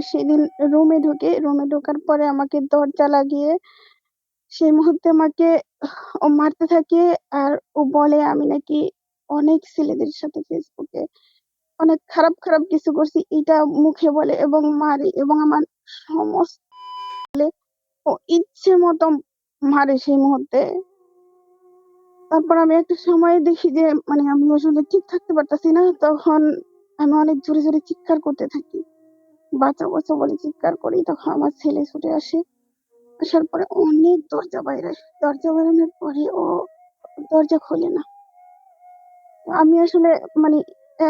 সেদিন রুমে ঢোকার পরে আমাকে দরজা লাগিয়ে সেই মুহূর্তে আমাকে ও মারতে থাকে। আর ও বলে আমি নাকি অনেক ছেলেদের সাথে ফেসবুকে অনেক খারাপ কিছু করছি, এটা মুখে বলে এবং মারে এবং আমার সমস্ত ও ইচ্ছে মতো মারে সেই মুহূর্তে। তারপর আমি একটা সময় দেখি যে আমি আসলে ঠিক থাকতে পারতাছি না। তখন আমি অনেক জোরে চিৎকার করতে থাকি। বাঁচাও, বাঁচাও বলে চিৎকার করি। তখন আমার ছেলে ছুটে আসে। আসার পরে অনেক দরজা বাইরানোর পরে ও দরজা খোলে না। আমি আসলে মানে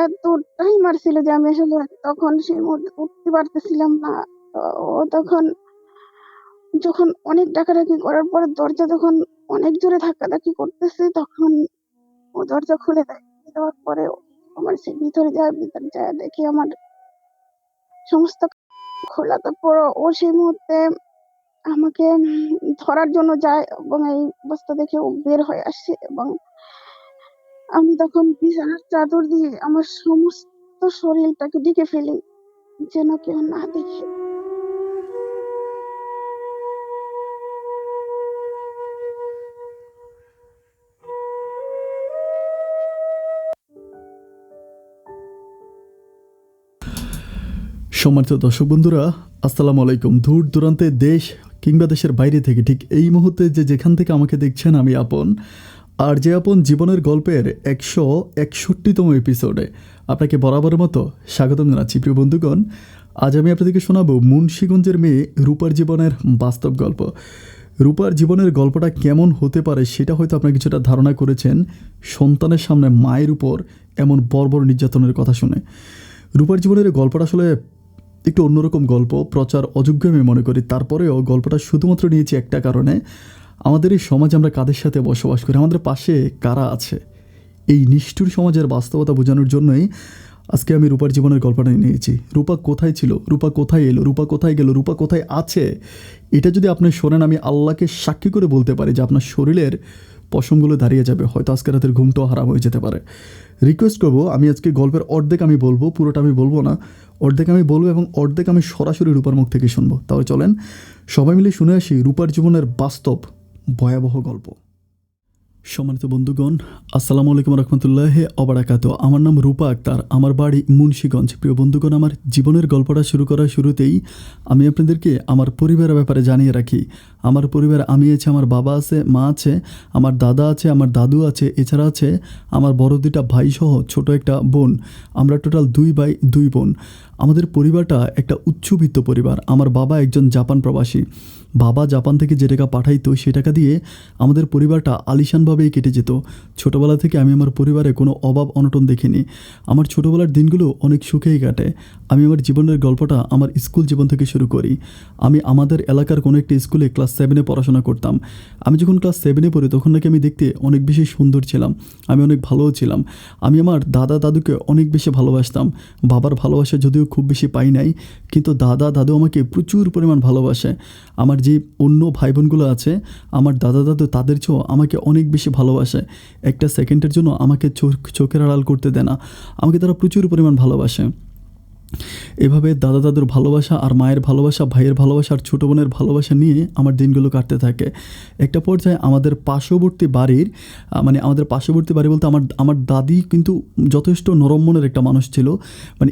এতটাই মারছিল যে আমি আসলে তখন সেই মুহূর্তে উঠতে পারতেছিলাম না। তো ও তখন যখন অনেক ডাকাডাকি করার পরে দরজা যখন অনেক জোরে ধাক্কাধাক্কি করতেছে, তখন ও দরজা খুলে দেয়। দেওয়ার পরে আমার সে ভিতরে যায় দেখি আমার সমস্ত খোলা। তারপর ও সেই মুহূর্তে আমাকে ধরার জন্য যায় এবং এই অবস্থা দেখে ও বের হয়ে আসে এবং আমি তখন বিছানার চাদর দিয়ে আমার সমস্ত শরীরটাকে ঢেকে ফেলি যেন কেউ না দেখে। সম্মানিত দর্শক বন্ধুরা, আসসালামু আলাইকুম। দূর দূরান্তে দেশ কিংবা দেশের বাইরে থেকে ঠিক এই মুহূর্তে যেখান থেকে আমাকে দেখছেন, আমি আপন। আর যে আপন জীবনের গল্পের 161তম এপিসোডে আপনাকে বরাবরের মতো স্বাগতম জানাচ্ছি। প্রিয় বন্ধুগণ, আজ আমি আপনাদেরকে শোনাবো মুন্সিগঞ্জের মেয়ে রূপার জীবনের বাস্তব গল্প। রূপার জীবনের গল্পটা কেমন হতে পারে সেটা হয়তো আপনারা কিছুটা ধারণা করেছেন সন্তানের সামনে মায়ের উপর এমন বর্বর নির্যাতনের কথা শুনে। রূপার জীবনের গল্পটা আসলে একটু অন্যরকম গল্প, প্রচার অযোগ্য আমি মনে করি। তারপরেও গল্পটা শুধুমাত্র নিয়েছি একটা কারণে, আমাদের এই সমাজে আমরা কাদের সাথে বসবাস করি, আমাদের পাশে কারা আছে, এই নিষ্ঠুর সমাজের বাস্তবতা বোঝানোর জন্যই আজকে আমি রূপার জীবনের গল্পটা নিয়েছি। রূপা কোথায় ছিল, রূপা কোথায় এলো, রূপা কোথায় গেল, রূপা কোথায় আছে, এটা যদি আপনি শোনেন, আমি আল্লাহকে সাক্ষী করে বলতে পারি যে আপনার শরীরের পশমগুলো দাঁড়িয়ে যাবে, হয়তো আজকে রাতের ঘুমটাও হারাম হয়ে যেতে পারে। রিকোয়েস্ট করবো, আমি আজকে গল্পের অর্ধেক আমি বলবো, পুরোটা আমি বলবো না, অর্ধেক আমি বলবো এবং অর্ধেক আমি সরাসরি রূপার মুখ থেকে শুনবো। তাহলে চলেন সবাই মিলে শুনে আসি রূপার জীবনের বাস্তব ভয়াবহ গল্প। সম্মানিত বন্ধুগণ, আসসালামু আলাইকুম রহমতুল্লাহি অবারাকাত। আমার নাম রূপা আক্তার, আমার বাড়ি মুন্সিগঞ্জ। প্রিয় বন্ধুগণ, আমার জীবনের গল্পটা শুরু করার শুরুতেই আমি আপনাদেরকে আমার পরিবারের ব্যাপারে জানিয়ে রাখি। আমার পরিবার, আমি আছে, আমার বাবা আছে, মা আছে, আমার দাদা আছে, আমার দাদু আছে, এছাড়া আছে আমার বড় দুটা ভাই সহ ছোট একটা বোন। আমরা টোটাল 2 ভাই 2 বোন। আমাদের পরিবারটা একটা উচ্চবিত্ত পরিবার। আমার বাবা একজন জাপান প্রবাসী। বাবা জাপান থেকে যে টাকা পাঠাইতো সে টাকা দিয়ে আমাদের পরিবারটা আলিশানভাবেই কেটে যেত। ছোটোবেলা থেকে আমি আমার পরিবারে কোনো অভাব অনটন দেখিনি। আমার ছোটোবেলার দিনগুলো অনেক সুখেই কাটে। আমি আমার জীবনের গল্পটা আমার স্কুল জীবন থেকে শুরু করি। আমি আমাদের এলাকার কোনো একটি স্কুলে ক্লাস 7-এ পড়াশোনা করতাম। আমি যখন ক্লাস 7-এ পড়ি তখন নাকি আমি দেখতে অনেক বেশি সুন্দর ছিলাম, আমি অনেক ভালোও ছিলাম। আমি আমার দাদা দাদুকে অনেক বেশি ভালোবাসতাম। বাবার ভালোবাসা যদিও খুব বেশি পাই নাই, কিন্তু দাদা দাদু আমাকে প্রচুর পরিমাণ ভালোবাসে। আমার যে অন্য ভাই বোনগুলো আছে, আমার দাদা দাদু তাদের চেয়েও আমাকে অনেক বেশি ভালোবাসে। একটা সেকেন্ডের জন্য আমাকে চোখের আড়াল করতে দেয় না, আমাকে তারা প্রচুর পরিমাণ ভালোবাসে। এভাবে দাদা দাদুর ভালোবাসা আর মায়ের ভালোবাসা, ভাইয়ের ভালোবাসা আর ছোটো বোনের ভালোবাসা নিয়ে আমার দিনগুলো কাটতে থাকে। একটা পর্যায়ে আমাদের পার্শ্ববর্তী বাড়ির আমাদের পার্শ্ববর্তী বাড়ি বলতে আমার দাদি কিন্তু যথেষ্ট নরম মনের একটা মানুষ ছিল।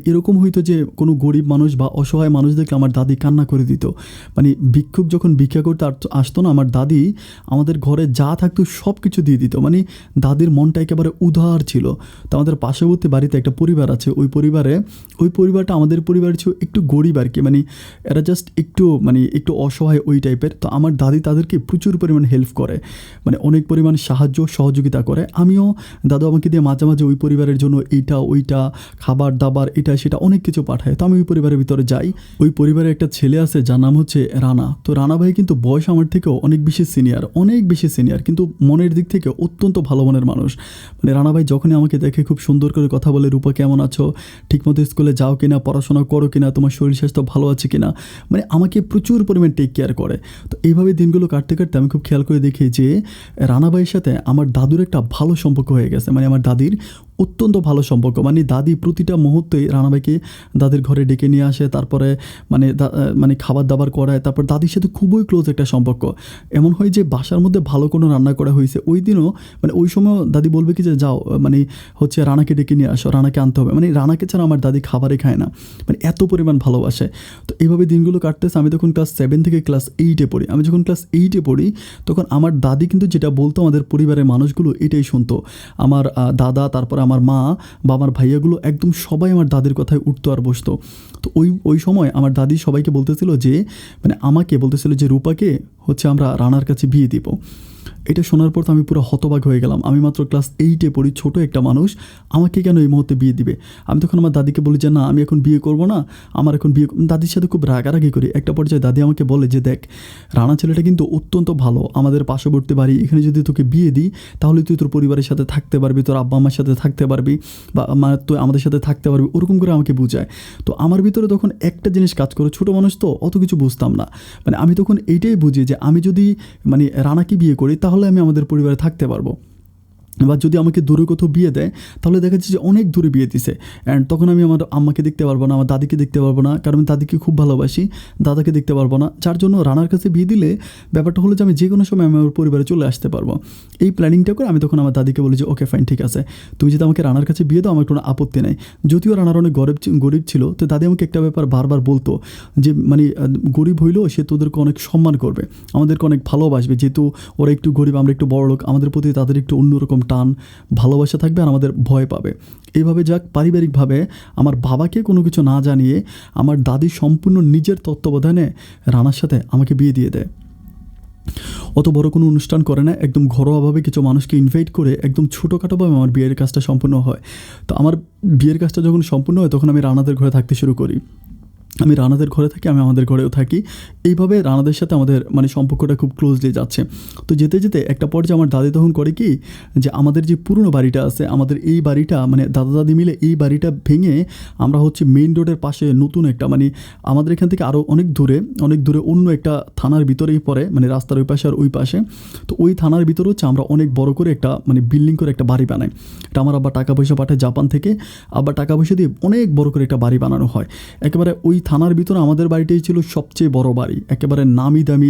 এরকম হইতো যে কোনো গরিব মানুষ বা অসহায় মানুষ দেখলে আমার দাদি কান্না করে দিত। ভিক্ষুক যখন ভিক্ষা করতে আসতো না, আমার দাদি আমাদের ঘরে যা থাকতো সব কিছু দিয়ে দিত। দাদির মনটা একেবারে উদার ছিল। তো আমাদের পার্শ্ববর্তী বাড়িতে একটা পরিবার আছে, ওই পরিবারটা আমাদের পরিবারের চেয়েও একটু গরিব আর কি। এরা জাস্ট একটু অসহায় ওই টাইপের। তো আমার দাদি তাদেরকে প্রচুর পরিমাণ হেল্প করে, অনেক পরিমাণ সাহায্য সহযোগিতা করে। আমিও দাদু আমাকে দিয়ে মাঝে মাঝে ওই পরিবারের জন্য এইটা ওইটা খাবার দাবার এটা সেটা অনেক কিছু পাঠায়। তো আমি ওই পরিবারের ভিতরে যাই। ওই পরিবারে একটা ছেলে আছে যার নাম হচ্ছে রানা। তো রানা ভাই কিন্তু বয়স আমার থেকেও অনেক বেশি সিনিয়র, কিন্তু মনের দিক থেকে অত্যন্ত ভালো মনের মানুষ। রানা ভাই যখনই আমাকে দেখে খুব সুন্দর করে কথা বলে, রূপা কেমন আছো, ঠিকমতো স্কুলে যাও কিনা, পড়াশোনা করো কিনা, তোমার শরীর স্বাস্থ্য ভালো আছে কিনা, আমাকে প্রচুর পরিমাণ টেক কেয়ার করে। তো এইভাবে দিনগুলো কাটতে কাটতে আমি খুব খেয়াল করে দেখি যে রানা ভাইয়ের সাথে আমার দাদুর একটা ভালো সম্পর্ক হয়ে গেছে। আমার দাদির অত্যন্ত ভালো সম্পর্ক। মানে দাদি প্রতিটা মুহূর্তে রানাভাইকে দাদির ঘরে ডেকে নিয়ে আসে, তারপরে মানে খাবার দাবার করায়, তারপর দাদির সাথে খুবই ক্লোজ একটা সম্পর্ক। এমন হয় যে বাসার মধ্যে ভালো কোনো রান্না করা হয়েছে ওই দিনও, মানে ওই সময়ও দাদি বলবে কি যে যাও মানে হচ্ছে রানাকে ডেকে নিয়ে আসো, রানাকে আনতে হবে। মানে রানাকে ছাড়া আমার দাদি খাবারই খায় না, মানে এত পরিমাণ ভালোবাসে। তো এইভাবে দিনগুলো কাটতেছে। আমি তখন ক্লাস 7 থেকে ক্লাস 8-এ পড়ি। আমি যখন ক্লাস 8-এ পড়ি তখন আমার দাদি কিন্তু যেটা বলতো আমাদের পরিবারের মানুষগুলো এটাই শুনতো। আমার দাদা, তারপরে আমার মা বা আমার ভাইয়াগুলো একদম সবাই আমার দাদির কথায় উঠতো আর বসতো। তো ওই সময় আমার দাদি সবাইকে বলতেছিল যে মানে আমাকে বলতেছিল যে রূপাকে হচ্ছে আমরা রানার কাছে বিয়ে দিব। এটা শোনার পর তো আমি পুরো হতবাক হয়ে গেলাম। আমি মাত্র ক্লাস 8-এ পড়ি, ছোট একটা মানুষ, আমাকে কেন এই মুহূর্তে বিয়ে দিবে? আমি তখন আমার দাদিকে বলি যে না, আমি এখন বিয়ে করব না, আমার এখন বিয়ে। দাদির সাথে খুব রাগারাগি করি। একটা পর্যায়ে দাদি আমাকে বলে যে দেখ, রানা ছেলেটা কিন্তু অত্যন্ত ভালো, আমাদের পার্শ্ববর্তী বাড়ি, এখানে যদি তোকে বিয়ে দিই তাহলে তুই তোর পরিবারের সাথে থাকতে পারবি, তোর আব্বা আম্মার সাথে থাকতে পারবি, বা তুই আমাদের সাথে থাকতে পারবি, ওরকম করে আমাকে বুঝায়। তো আমার ভিতরে তখন একটা জিনিস কাজ করে, ছোটো মানুষ তো অত কিছু বুঝতাম না। মানে আমি তখন এইটাই বুঝি যে আমি যদি মানে রানাকে বিয়ে করি তাহলে আমি আমাদের পরিবারে থাকতে পারবো। বা যদি আমাকে দূরে কোথাও বিয়ে দেয় তাহলে দেখা যাচ্ছে যে অনেক দূরে বিয়ে দিছে, অ্যান্ড তখন আমি আমার আম্মাকে দেখতে পারবো না, আমার দাদিকে দেখতে পারবো না, কারণ আমি দাদিকে খুব ভালোবাসি, দাদাকে দেখতে পারবো না। যার জন্য রানার কাছে বিয়ে দিলে ব্যাপারটা হলো যে আমি যে কোনো সময় আমি আমার পরিবারে চলে আসতে পারবো। এই প্ল্যানিংটা করে আমি তখন আমার দাদিকে বলি যে ওকে ফাইন, ঠিক আছে, তুমি যদি আমাকে রানার কাছে বিয়ে দাও আমার কোনো আপত্তি নেই। যদিও রানার অনেক গরিব ছিল, তো দাদি আমাকে একটা ব্যাপার বারবার বলতো যে মানে গরিব হইলেও সে তোদেরকে অনেক সম্মান করবে, আমাদেরকে অনেক ভালোবাসবে, যেহেতু ওরা একটু গরিব, আমরা একটু বড়লোক, আমাদের প্রতি তাদের একটু অন্যরকম টান ভালোবাসা থাকবে আর আমাদের ভয় পাবে। এইভাবে যাক পারিবারিকভাবে আমার বাবাকে কোনো কিছু না জানিয়ে আমার দাদি সম্পূর্ণ নিজের তত্ত্বাবধানে রানার সাথে আমাকে বিয়ে দিয়ে দেয়। অত বড় কোনো অনুষ্ঠান করে না, একদম ঘরোয়াভাবে কিছু মানুষকে ইনভাইট করে একদম ছোটোখাটোভাবে আমার বিয়ের কাজটা সম্পূর্ণ হয়। তো আমার বিয়ের কাজটা যখন সম্পূর্ণ হয় তখন আমি রানাদের ঘরে থাকতে শুরু করি। আমি রানাদের ঘরে থাকি, আমি আমাদের ঘরেও থাকি। এইভাবে রানাদের সাথে আমাদের মানে সম্পর্কটা খুব ক্লোজলি যাচ্ছে। তো যেতে যেতে একটা পর্যায়ে আমার দাদি তখন করে কি যে আমাদের যে পুরনো বাড়িটা আছে, আমাদের এই বাড়িটা মানে দাদা দাদি মিলে এই বাড়িটা ভেঙে আমরা হচ্ছে মেইন রোডের পাশে নতুন একটা মানে আমাদের এখান থেকে আরও অনেক দূরে অন্য একটা থানার ভিতরেই পড়ে, মানে রাস্তার ওই পাশে আর ওই পাশে। তো ওই থানার ভিতরে হচ্ছে আমরা অনেক বড় করে একটা মানে বিল্ডিং করে একটা বাড়ি বানাই। এটা আমার আব্বা টাকা পয়সা পাঠায় জাপান থেকে, আবার টাকা পয়সা দিয়ে অনেক বড় করে একটা বাড়ি বানানো হয়। একেবারে ওই থানার ভিতরে আমাদের বাড়িটাই ছিল সবচেয়ে বড় বাড়ি, একেবারে নামি দামি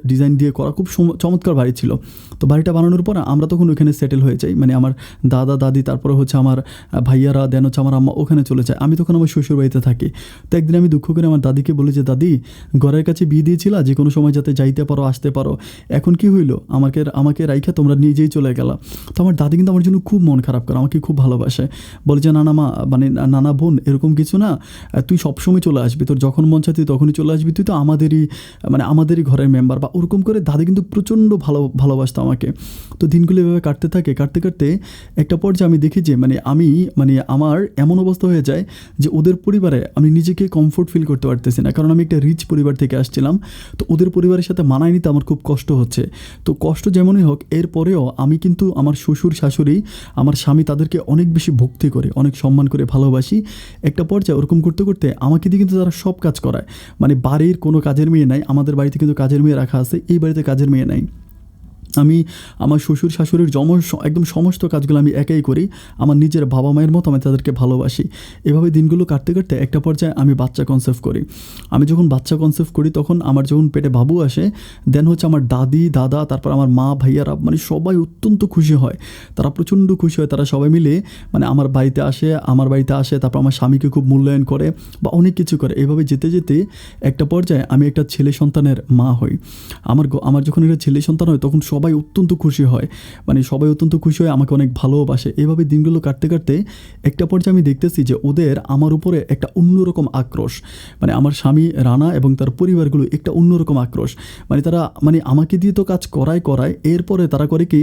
ডিজাইন দিয়ে করা, খুব চমৎকার বাড়ি ছিল। তো বাড়িটা বানানোর পর আমরা তখন ওখানে সেটেল হয়ে যাই, মানে আমার দাদা দাদি, তারপরে হচ্ছে আমার ভাইয়ারা, দেন হচ্ছে আমার আম্মা ওখানে চলে যায়। আমি তখন আমার শ্বশুর বাড়িতে থাকি। তো একদিন আমি দুঃখ করে আমার দাদিকে বলি যে দাদি, ঘরের কাছে বিয়ে দিয়েছিলা যে কোনো সময় যাতে যাইতে পারো আসতে পারো, এখন কি হইলো, আমাকে রাইখা তোমরা নিজেই চলে গেলা। তো আমার দাদি কিন্তু আমার জন্য খুব মন খারাপ করে, আমাকে খুব ভালোবাসে, বলে যে নানা মা মানে নানা বোন এরকম কিছু না, তুই সবসময় চলে আসবি, তোর যখন মন চায় তুই তখনই চলে আসবি, তুই তো আমাদেরই ঘরের মেম্বার, বা ওরকম করে দাদি কিন্তু প্রচণ্ড ভালোবাসতো আমাকে। তো দিনগুলো এভাবে কাটতে কাটতে একটা পর্যায়ে আমি দেখি যে আমি আমার এমন অবস্থা হয়ে যায় যে ওদের পরিবারে আমি নিজেকে কমফোর্ট ফিল করতে পারতেছি না, কারণ আমি একটা রিচ পরিবার থেকে আসছিলাম। তো ওদের পরিবারের সাথে মানায় নিতে আমার খুব কষ্ট হচ্ছে। তো কষ্ট যেমনই হোক, এরপরেও আমি কিন্তু আমার শ্বশুর শাশুড়ি, আমার স্বামী, তাদেরকে অনেক বেশি ভক্তি করে, অনেক সম্মান করে ভালোবাসি। একটা পর্যায়ে ওরকম করতে করতে আমাকে দিয়ে কিন্তু তারা সব কাজ করায়, মানে বাড়ির কোনো কাজের মেয়ে নাই, আমাদের বাড়িতে কিন্তু কাজের মেয়ে রাখা আছে, এই বাড়িতে কাজের মেয়ে নাই। আমি আমার শ্বশুর শাশুড়ির একদম সমস্ত কাজগুলো আমি একাই করি, আমার নিজের বাবা মায়ের মতো আমি তাদেরকে ভালোবাসি। এভাবে দিনগুলো কাটতে একটা পর্যায়ে আমি বাচ্চা কনসেপ্ট করি। আমি যখন বাচ্চা কনসেপ্ট করি তখন আমার যখন পেটে বাবু আসে, দেন হচ্ছে আমার দাদি দাদা, তারপর আমার মা ভাইয়ারা, মানে সবাই অত্যন্ত খুশি হয়, তারা প্রচণ্ড খুশি হয়, তারা সবাই মিলে মানে আমার বাড়িতে আসে, তারপর আমার স্বামীকে খুব মূল্যায়ন করে বা অনেক কিছু করে। এভাবে যেতে যেতে একটা পর্যায়ে আমি একটা ছেলে সন্তানের মা হই। আমার যখন একটা ছেলে সন্তান হয় তখন সবাই অত্যন্ত খুশি হয়, মানে সবাই অত্যন্ত খুশি হয়, আমাকে অনেক ভালোবাসে। এভাবে দিনগুলো কাটতে একটা পর্যায়ে আমি দেখতেছি যে ওদের আমার উপরে একটা অন্যরকম আক্রোশ, মানে আমার স্বামী রানা এবং তার পরিবারগুলো একটা অন্যরকম আক্রোশ, মানে তারা মানে আমাকে দিয়ে তো কাজ করায়, এরপরে তারা করে কি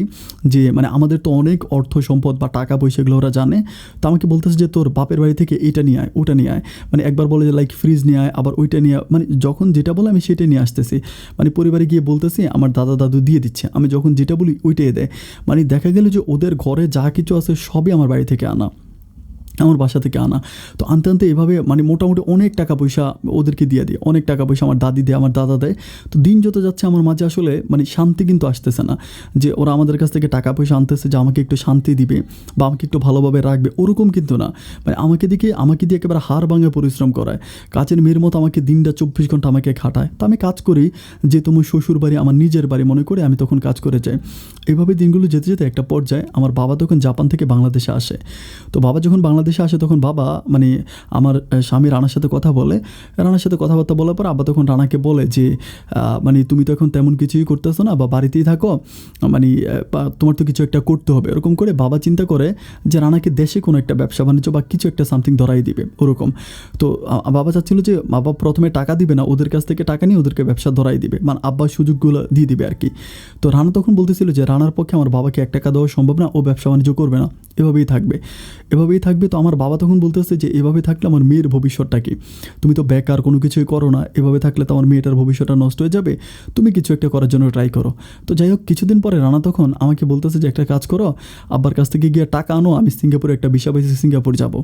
যে মানে আমাদের তো অনেক অর্থ সম্পদ বা টাকা পয়সাগুলো ওরা জানে। তো আমাকে বলতেছে যে তোর বাপের বাড়ি থেকে এটা নিয়ে আয়, ওটা নিয়ে আয়, মানে একবার বলে যে লাইক ফ্রিজ নিয়ে আয়, আবার ওইটা নিয়ে আয়, মানে যখন যেটা বলে আমি সেটাই নিয়ে আসতেছি। মানে পরিবারে গিয়ে বলতেছি আমার দাদা দাদু দিয়ে দিচ্ছে, আমি যখন যেটা বলি ওইটাই দেয়। মানে দেখা গেল যে ওদের ঘরে যা কিছু আছে সবই আমার বাড়ি থেকে আনা। আমার বাসা থেকে আনা। তো আনতে আনতে এভাবে মানে মোটামুটি অনেক টাকা পয়সা ওদেরকে দিয়ে দিই, অনেক টাকা পয়সা আমার দাদি দেয়, আমার দাদা দেয়। তো দিন যত যাচ্ছে আমার মাঝে আসলে মানে শান্তি কিন্তু আসতেছে না, যে ওরা আমাদের কাছ থেকে টাকা পয়সা আনতেছে যে আমাকে একটু শান্তি দিবে বা আমাকে একটু ভালোভাবে রাখবে, ওরকম কিন্তু না। মানে আমাকে দিয়ে একেবারে হাড় ভাঙে পরিশ্রম করায়, কাজের মেয়ের মতো আমাকে দিনটা 24 ঘন্টা আমাকে খাটায়। তো আমি কাজ করি যে তোমার শ্বশুর বাড়ি আমার নিজের বাড়ি মনে করে আমি তখন কাজ করে যাই। এভাবে দিনগুলো যেতে যেতে একটা পর্যায়ে আমার বাবা তখন জাপান থেকে বাংলাদেশে আসে। তো বাবা যখন বাংলাদেশে আসে তখন বাবা মানে আমার স্বামী রানার সাথে কথা বলে, রানার সাথে কথাবার্তা বলার পর আব্বা তখন রানাকে বলে যে মানে তুমি তো এখন তেমন কিছুই করতেছো না বা বাড়িতেই থাকো, মানে তোমার তো কিছু একটা করতে হবে। এরকম করে বাবা চিন্তা করে যে রানাকে দেশে কোনো একটা ব্যবসা বাণিজ্য বা কিছু একটা সামথিং ধরাই দিবে ওরকম। তো বাবা চাচ্ছিল যে বাবা প্রথমে টাকা দিবে না, ওদের কাছ থেকে টাকা নিয়ে ওদেরকে ব্যবসা ধরাই দিবে, মানে আব্বার সুযোগগুলো দিয়ে দিবে আর কি। তো রানা তখন বলতেছিল যে রানার পক্ষে আমার বাবাকে 1 টাকা দেওয়া সম্ভব না, ও ব্যবসা বাণিজ্য করবে না, এভাবেই থাকবে, এভাবেই থাকবে। তো আমার বাবা তখন বলতেছে যে এভাবে থাকলে আমার মেয়ের ভবিষ্যৎটা কি, তুমি তো বেকার, কোনো কিছুই করো না, এভাবে থাকলে তো আমার মেয়েটার ভবিষ্যৎটা নষ্ট হয়ে যাবে, তুমি কিছু একটা করার জন্য ট্রাই করো। তো যাই হোক, কিছুদিন পরে রানা তখন আমাকে বলতেছে যে একটা কাজ করো, আব্বার কাছ থেকে গিয়ে টাকা আনো, আমি সিঙ্গাপুরে একটা ভিসা পাইছি, সিঙ্গাপুর যাব।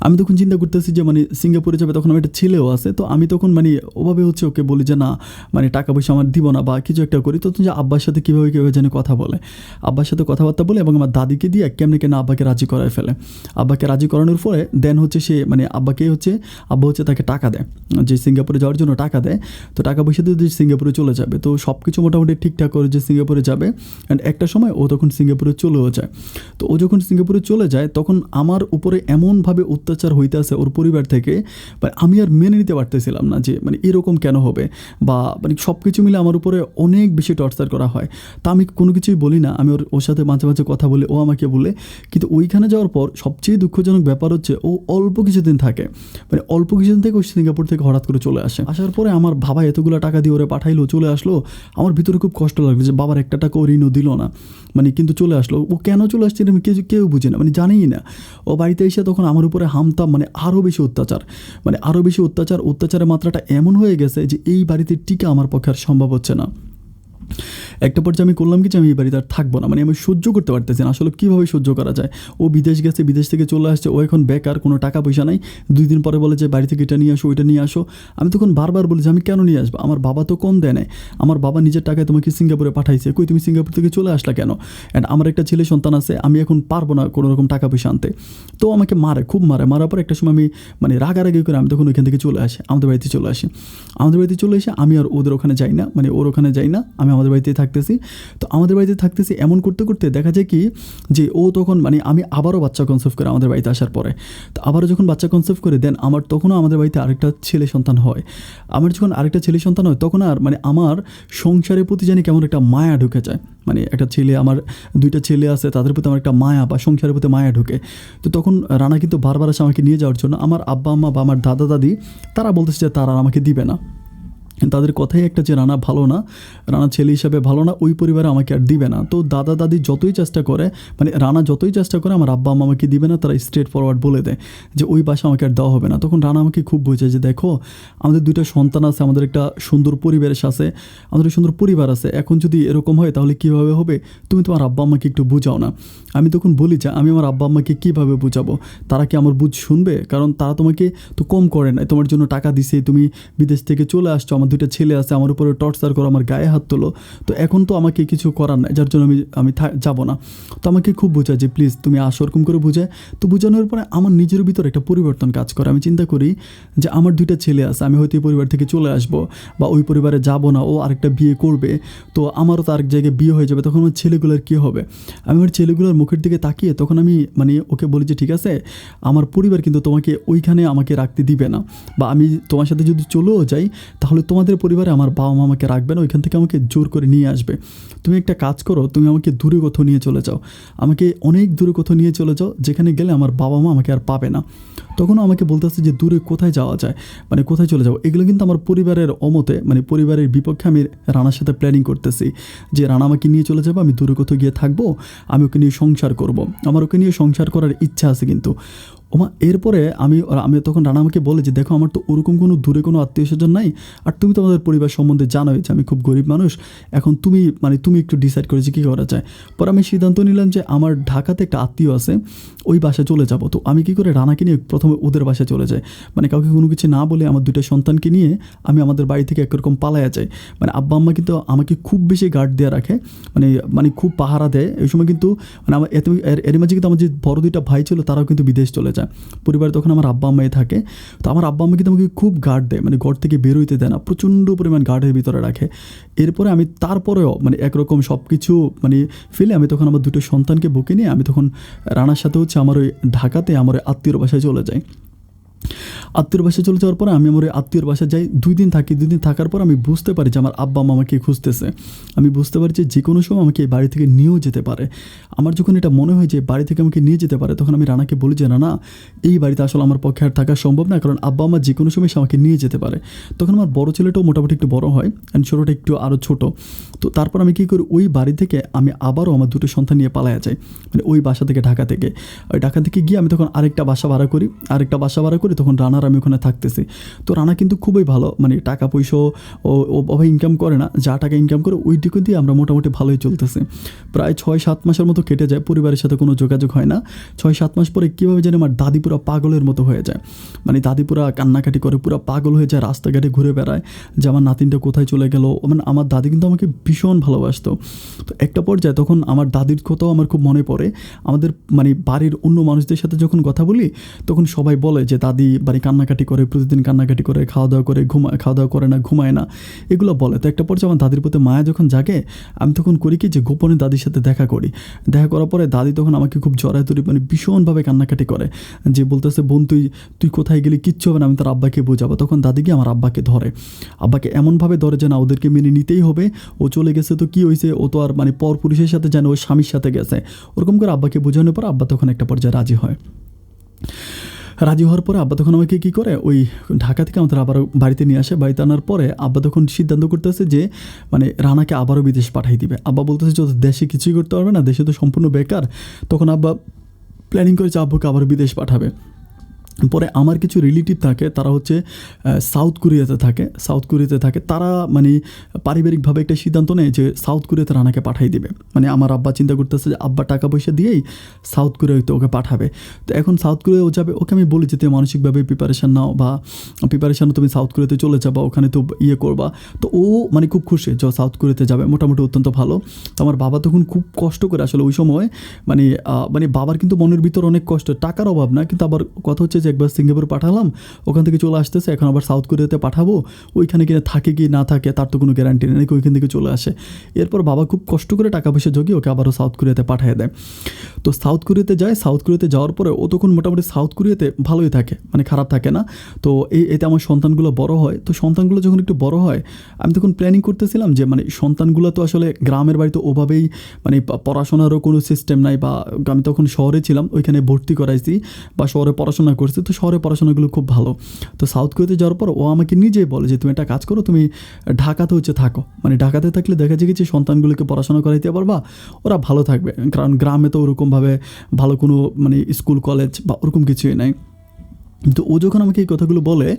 আমি তখন চিন্তা করতেছি যে মানে সিঙ্গাপুরে যাবে, তখন আমার একটা ছেলেও আছে। তো আমি তখন মানে ওভাবে হচ্ছে ওকে বলি যে না মানে টাকা পয়সা আমার দিব না বা কিছু একটা করি। তো যে আব্বার সাথে কীভাবে যেন কথা বলে, আব্বার সাথে কথাবার্তা বলে এবং আমার দাদিকে দিয়ে কেমনে কেন আব্বাকে রাজি করায় ফেলে। আব্বাকে রাজি করানোর পরে দেন হচ্ছে সে মানে আব্বা হচ্ছে তাকে টাকা দেয়, যে সিঙ্গাপুরে যাওয়ার জন্য টাকা দেয়। তো টাকা পয়সা দিয়ে সিঙ্গাপুরে চলে যাবে। তো সব কিছু মোটামুটি ঠিকঠাক করে যে সিঙ্গাপুরে যাবে, অ্যান্ড একটা সময় ও তখন সিঙ্গাপুরে চলেও যায়। তো ও যখন সিঙ্গাপুরে চলে যায় তখন আমার উপরে এমনভাবে অত্যাচার হইতেছে ওর পরিবার থেকে, মানে আমি আর মেনে নিতে পারতেছিলাম না যে মানে এরকম কেন হবে, বা মানে সব কিছু মিলে আমার উপরে অনেক বেশি টর্চার করা হয়। তা আমি কোনো কিছুই বলি না, আমি ওর সাথে মাঝে মাঝে কথা বলি, ও আমাকে বলে। কিন্তু ওইখানে যাওয়ার পর সবচেয়ে দুঃখজনক ব্যাপার হচ্ছে ও অল্প কিছুদিন থাকে, মানে অল্প কিছুদিন থেকে ও সিঙ্গাপুর থেকে হঠাৎ করে চলে আসে। আসার পরে আমার বাবা এতগুলো টাকা দিয়ে ওরে পাঠাইলো, চলে আসলো। আমার ভিতরে খুব কষ্ট লাগলো যে বাবার একটা টাকা ও ঋণও দিল না, মানে কিন্তু চলে আসলো। ও কেন চলে আসছে আমি কেউ বুঝি না, মানে জানেই না। ও বাড়িতে এসে তখন আমার উপরে হামতাম, মানে আরও বেশি অত্যাচার, মানে আরও বেশি অত্যাচারের মাত্রাটা এমন হয়ে গেছে যে এই বাড়িতে টিকা আমার পক্ষে আর সম্ভব হচ্ছে না। একটা পর্যায়ে আমি করলাম কি যে আমি এই বাড়িতে আর থাকবো না, মানে আমি সহ্য করতে পারতেছি না আসলে, কীভাবে সহ্য করা যায়। ও বিদেশ গেছে, বিদেশ থেকে চলে আসছে, ও এখন বেকার, কোনো টাকা পয়সা নাই। 2 দিন পরে বলে যে বাড়ি থেকে এটা নিয়ে আসো, ওইটা নিয়ে আসো। আমি তখন বারবার বলি যে আমি কেন নিয়ে আসবো, আমার বাবা তো কম দেয় নাই, আমার বাবা নিজের টাকায় তোমাকে সিঙ্গাপুরে পাঠাইছে, কই তুমি সিঙ্গাপুর থেকে চলে আসলা কেন? অ্যান্ড আমার একটা ছেলে সন্তান আছে, আমি এখন পারবো না কোনো রকম টাকা পয়সা আনতে। তো আমাকে মারে, খুব মারে। মারার পর একটা সময় আমি মানে রাগারাগি করে আমি তখন ওইখান থেকে চলে আসি, আমাদের বাড়িতে চলে আসি। আমাদের বাড়িতে চলে এসে আমি আর ওদের ওখানে যাই না, মানে ওর ওখানে যাই না, আমি আমাদের বাড়িতেই থাকতেছি। তো আমাদের বাড়িতে থাকতেছি, এমন করতে করতে দেখা যায় কি যে ও তখন মানে আমি আবারও বাচ্চা কনসেপ্ট করে আমাদের বাড়িতে আসার পরে, তো আবারও যখন বাচ্চা কনসেপ্ট করে দেন আমার তখনও আমাদের বাড়িতে আরেকটা ছেলে সন্তান হয়। আমার যখন আরেকটা ছেলে সন্তান হয় তখন আর মানে আমার সংসারের প্রতি জানি কেমন একটা মায়া ঢুকে যায়, মানে একটা ছেলে, আমার 2টা ছেলে আছে, তাদের প্রতি আমার একটা মায়া বা সংসারের প্রতি মায়া ঢুকে। তো তখন রানা কিন্তু বারবার আসে আমাকে নিয়ে যাওয়ার জন্য। আমার আব্বা আম্মা বা আমার দাদা দাদি তারা বলতেছে যে তারা আমাকে দিবে না, তাদের কথাই একটা যে রানা ভালো না, রানা ছেলে হিসাবে ভালো না, ওই পরিবারে আমাকে আর দিবে না। তো দাদা দাদি যতই চেষ্টা করে, মানে রানা যতই চেষ্টা করে, আমার আব্বা আম্মা আমাকে দিবে না, তারা স্ট্রেট ফরওয়ার্ড বলে দেয় যে ওই বাসা আমাকে আর দেওয়া হবে না। তখন রানা আমাকে খুব বোঝায় যে দেখো আমাদের 2টা সন্তান আছে, আমাদের একটা সুন্দর পরিবেশ আছে, আমাদের সুন্দর পরিবার আছে, এখন যদি এরকম হয় তাহলে কীভাবে হবে, তুমি তোমার আব্বা আম্মাকে একটু বুঝাও না। আমি তখন বলি যে আমি আমার আব্বা আম্মাকে কীভাবে বুঝাবো, তারা কি আমার বুঝ শুনবে? কারণ তারা তোমাকে তো কম করে নাই, তোমার জন্য টাকা দিছে, তুমি বিদেশ থেকে চলে আসছো, আমার 2টা ছেলে আছে, আমার উপরে টর্চার করো, আমার গায়ে হাত তোলো, তো এখন তো আমাকে কিছু করার নাই, যার জন্য আমি যাবো না। তো আমাকে খুব বোঝায় যে প্লিজ তুমি আসো, ওরকম করে বোঝায়। তো বোঝানোর পরে আমার নিজের ভিতরে একটা পরিবর্তন কাজ করে। আমি চিন্তা করি যে আমার 2টা ছেলে আছে, আমি হয়তো এই পরিবার থেকে চলে আসবো বা ওই পরিবারে যাব না, ও আরেকটা বিয়ে করবে, তো আমারও তো আরেক জায়গায় বিয়ে হয়ে যাবে, তখন আমার ছেলেগুলোর কী হবে? আমি আমার ছেলেগুলোর মুখের দিকে তাকিয়ে তখন আমি মানে ওকে বলি যে ঠিক আছে, আমার পরিবার কিন্তু তোমাকে ওইখানে আমাকে রাখতে দিবে না, বা আমি তোমার সাথে যদি চলেও যাই তাহলে তোমাদের পরিবারে আমার বাবা মা আমাকে রাখবে না, ওইখান থেকে আমাকে জোর করে নিয়ে আসবে। তুমি একটা কাজ করো, তুমি আমাকে দূরে কোথাও নিয়ে চলে যাও, আমাকে অনেক দূরে কোথাও নিয়ে চলে যাও, যেখানে গেলে আমার বাবা মা আমাকে আর পাবে না। তখনও আমাকে বলতেছে যে দূরে কোথায় যাওয়া যায়, মানে কোথায় চলে যাও। এগুলো কিন্তু আমার পরিবারের অমতে, মানে পরিবারের বিপক্ষে আমি রানার সাথে প্ল্যানিং করতেছি যে রানা আমাকে নিয়ে চলে যাবো, আমি দূরে কোথাও গিয়ে থাকবো, আমি ওকে নিয়ে সংসার করব, আমার ওকে নিয়ে সংসার করার ইচ্ছা আছে। কিন্তু ওমা এরপরে আমি তখন রানা আমাকে বলে যে, "দেখো আমার তো ওরকম কোনো দূরে কোনো আত্মীয়স্বজন নাই। আর তুমি তো আমাদের পরিবার সম্বন্ধে জানোই যে আমি খুব গরিব মানুষ। এখন তুমি একটু ডিসাইড করো যে কী করা যায়।" পরে আমি সিদ্ধান্ত নিলাম যে আমার ঢাকাতে একটা আত্মীয় আছে, ওই বাসায় চলে যাব। তো আমি কী করে রানাকে নিয়ে প্রথমে ওদের বাসায় চলে যাই। মানে কাউকে কোনো কিছু না বলে আমার ২ টা সন্তানকে নিয়ে আমি আমাদের বাড়ি থেকে একরকম পালায়া যাই। মানে আব্বা-আম্মা কিন্তু আমাকে খুব বেশি গার্ড দিয়ে রাখে। মানে খুব পাহারা দেয়। এই সময় কিন্তু মানে আমার এর মাঝে কিন্তু আমার যে বড় ২ টা ভাই ছিল তারাও কিন্তু বিদেশ চলে যায়। পরিবারে তখন আমার আব্বা-আম্মাই থাকে। তো আমার আব্বা-আম্মা কিন্তু আমাকে খুব গার্ড দেয়। মানে ঘর থেকে বের হইতে দেয় না। প্রচণ্ড পরিমাণ গার্ডের ভিতরে রাখে। এরপরে আমি তারপরেও মানে একরকম সব কিছু মানে ফেলে আমি তখন আমার ২ টো সন্তানকে বুকে নিয়ে আমি তখন রানার সাথে হচ্ছে আমার ওই ঢাকাতে আমার ওই আত্মীয়র বাসায় চলে যাই। আত্মীয়র বাসায় চলে যাওয়ার পরে আমি আমার ওই আত্মীয়র বাসায় যাই। ২ দিন থাকি। ২ দিন থাকার পর আমি বুঝতে পারি যে আমার আব্বা-আম্মা আমাকে খুঁজতেছে। আমি বুঝতে পারি যে যেকোনো সময় আমাকে এই বাড়ি থেকে নিয়েও যেতে পারে। আমার যখন এটা মনে হয় যে বাড়ি থেকে আমাকে নিয়ে যেতে পারে, তখন আমি রানাকে বলি যে, "না, এই বাড়িতে আসলে আমার পক্ষে আর থাকা সম্ভব না। কারণ আব্বা-আম্মা যেকোনো সময় সে আমাকে নিয়ে যেতে পারে।" তখন আমার বড় ছেলেটাও মোটামুটি একটু বড় হয় অ্যান্ড ছোটোটা একটু আরও ছোটো। তো তারপর আমি কী করি, ওই বাড়ি থেকে আমি আবারও আমার ২ টো সন্তান নিয়ে পালায়া যাই। মানে ওই বাসা থেকে ঢাকা থেকে। ওই ঢাকা থেকে গিয়ে আমি তখন আরেকটা বাসা ভাড়া করি। তখন রানার আমি ওখানে থাকতেছি। তো রানা কিন্তু খুবই ভালো, মানে টাকা পয়সাও ওভাবে ইনকাম করে না। যা টাকা ইনকাম করে ওইটুকু দিয়ে আমরা মোটামুটি ভালোই চলতেছি। প্রায় ৬-৭ মাসের মতো কেটে যায়, পরিবারের সাথে কোনো যোগাযোগ হয় না। 6-7 মাস পরে কীভাবে জানি আমার দাদি পুরা পাগলের মতো হয়ে যায়। মানে দাদি পুরা কান্নাকাটি করে, পুরা পাগল হয়ে যায়, রাস্তাঘাটে ঘুরে বেড়ায় যে আমার নাতিনটা কোথায় চলে গেল। মানে আমার দাদি কিন্তু আমাকে ভীষণ ভালোবাসতো। তো একটা পর্যায়ে তখন আমার দাদির কথাও আমার খুব মনে পড়ে। আমাদের মানে বাড়ির অন্য মানুষদের সাথে যখন কথা বলি, তখন সবাই বলে যে দাদি বাড়ি কান্নাকাটি করে, প্রতিদিন কান্নাকাটি করে, খাওয়া দাওয়া করে না, ঘুমায় না, এগুলো বলে। তো একটা পর্যায়ে আমার দাদির প্রতি মায়া যখন জাগে, আমি তখন করি কি যে গোপনে দাদির সাথে দেখা করি। দেখা করার পরে দাদি তখন আমাকে খুব জড়ায় ধরে মানে ভীষণভাবে কান্নাকাটি করে, যে বলতেছে, "বোন তুই কোথায় গেলি, কিচ্ছু হবে না, আমি তোর আব্বাকে বোঝাবো।" তখন দাদি গিয়ে আমার আব্বাকে ধরে। আব্বাকে এমনভাবে ধরে যে না, ওদেরকে মেনে নিতেই হবে। ও চলে গেছে তো কী হয়েছে, ও তো আর মানে পরপুরুষের সাথে যেন ওর স্বামীর সাথে গেছে। ওরকম করে আব্বাকে বোঝানোর পর আব্বা তখন একটা পর্যায়ে রাজি হয়। রাজি হওয়ার পরে আব্বা তখন আমাকে কী করে, ওই ঢাকা থেকে আমাদের আবারও বাড়িতে নিয়ে আসে। বাড়িতে আনার পরে আব্বা তখন সিদ্ধান্ত করতেছে যে মানে রানাকে আবারও বিদেশ পাঠিয়ে দিবে। আব্বা বলতেছে যে দেশে কিছুই করতে পারবে না, দেশে তো সম্পূর্ণ বেকার। তখন আব্বা প্ল্যানিং করেছে আব্বুকে আবারও বিদেশ পাঠাবে। পরে আমার কিছু রিলেটিভ থাকে, তারা হচ্ছে সাউথ কোরিয়াতে থাকে। তারা মানে পারিবারিকভাবে একটা সিদ্ধান্ত নেয় যে সাউথ কোরিয়াতে রানাকে পাঠিয়ে দিবে। মানে আমার আব্বা চিন্তা করতেছে যে আব্বা টাকা পয়সা দিয়েই সাউথ কোরিয়াতে ওকে পাঠাবে। তো এখন সাউথ কোরিয়াও যাবে, ওকে আমি বলি যে তুমি মানসিকভাবে প্রিপারেশান নাও, বা প্রিপারেশানও তুমি সাউথ কোরিয়াতে চলে যাবা, ওখানে তো করবা। তো ও মানে খুব খুশি যে সাউথ কোরিয়াতে যাবে, মোটামুটি অত্যন্ত ভালো। তো আমার বাবা তখন খুব কষ্ট করে আসলে ওই সময় মানে বাবার কিন্তু মনের ভিতর অনেক কষ্ট, টাকার অভাব না, কিন্তু আবার কথা হচ্ছে যে একবার সিঙ্গাপুর পাঠালাম, ওখান থেকে চলে আসতেছে, এখন আবার সাউথ কোরিয়াতে পাঠাবো, ওইখানে কিনা থাকে কি না থাকে তার তো কোনো গ্যারান্টি নেই, ওইখান থেকে চলে আসে। এরপর বাবা খুব কষ্ট করে টাকা পয়সা জগিয়ে ওকে আবারও সাউথ কোরিয়াতে পাঠিয়ে দেয়। তো সাউথ কোরিয়াতে যায়, সাউথ কোরিয়াতে যাওয়ার পরে ও তখন মোটামুটি সাউথ কোরিয়াতে ভালোই থাকে, মানে খারাপ থাকে না। তো এতে আমার সন্তানগুলো বড় হয়। তো সন্তানগুলো যখন একটু বড় হয়, আমি তখন প্ল্যানিং করতেছিলাম যে মানে সন্তানগুলো তো আসলে গ্রামের বাড়িতে ওভাবেই মানে পড়াশোনারও কোনো সিস্টেম নাই, বা আমি তখন শহরে ছিলাম, ওইখানে ভর্তি করাইছি বা শহরে পড়াশোনা করছি। তো শহরে পড়াশোনাগুলো খুব ভালো। তো সাউথ কোরিয়াতে যাওয়ার পর ও আমাকে নিজেই বলে যে তুমি একটা কাজ করো, তুমি ঢাকাতে হচ্ছে থাকো, মানে ঢাকাতে থাকলে দেখা যায় যে সন্তানগুলোকে পড়াশোনা করাইতে পারবা, ওরা ভালো থাকবে। কারণ গ্রামে তো ওরকমভাবে ভালো কোনো মানে স্কুল কলেজ বা ওরকম কিছুই নাই। তো ও যখন আমাকে এই কথাগুলো বলে,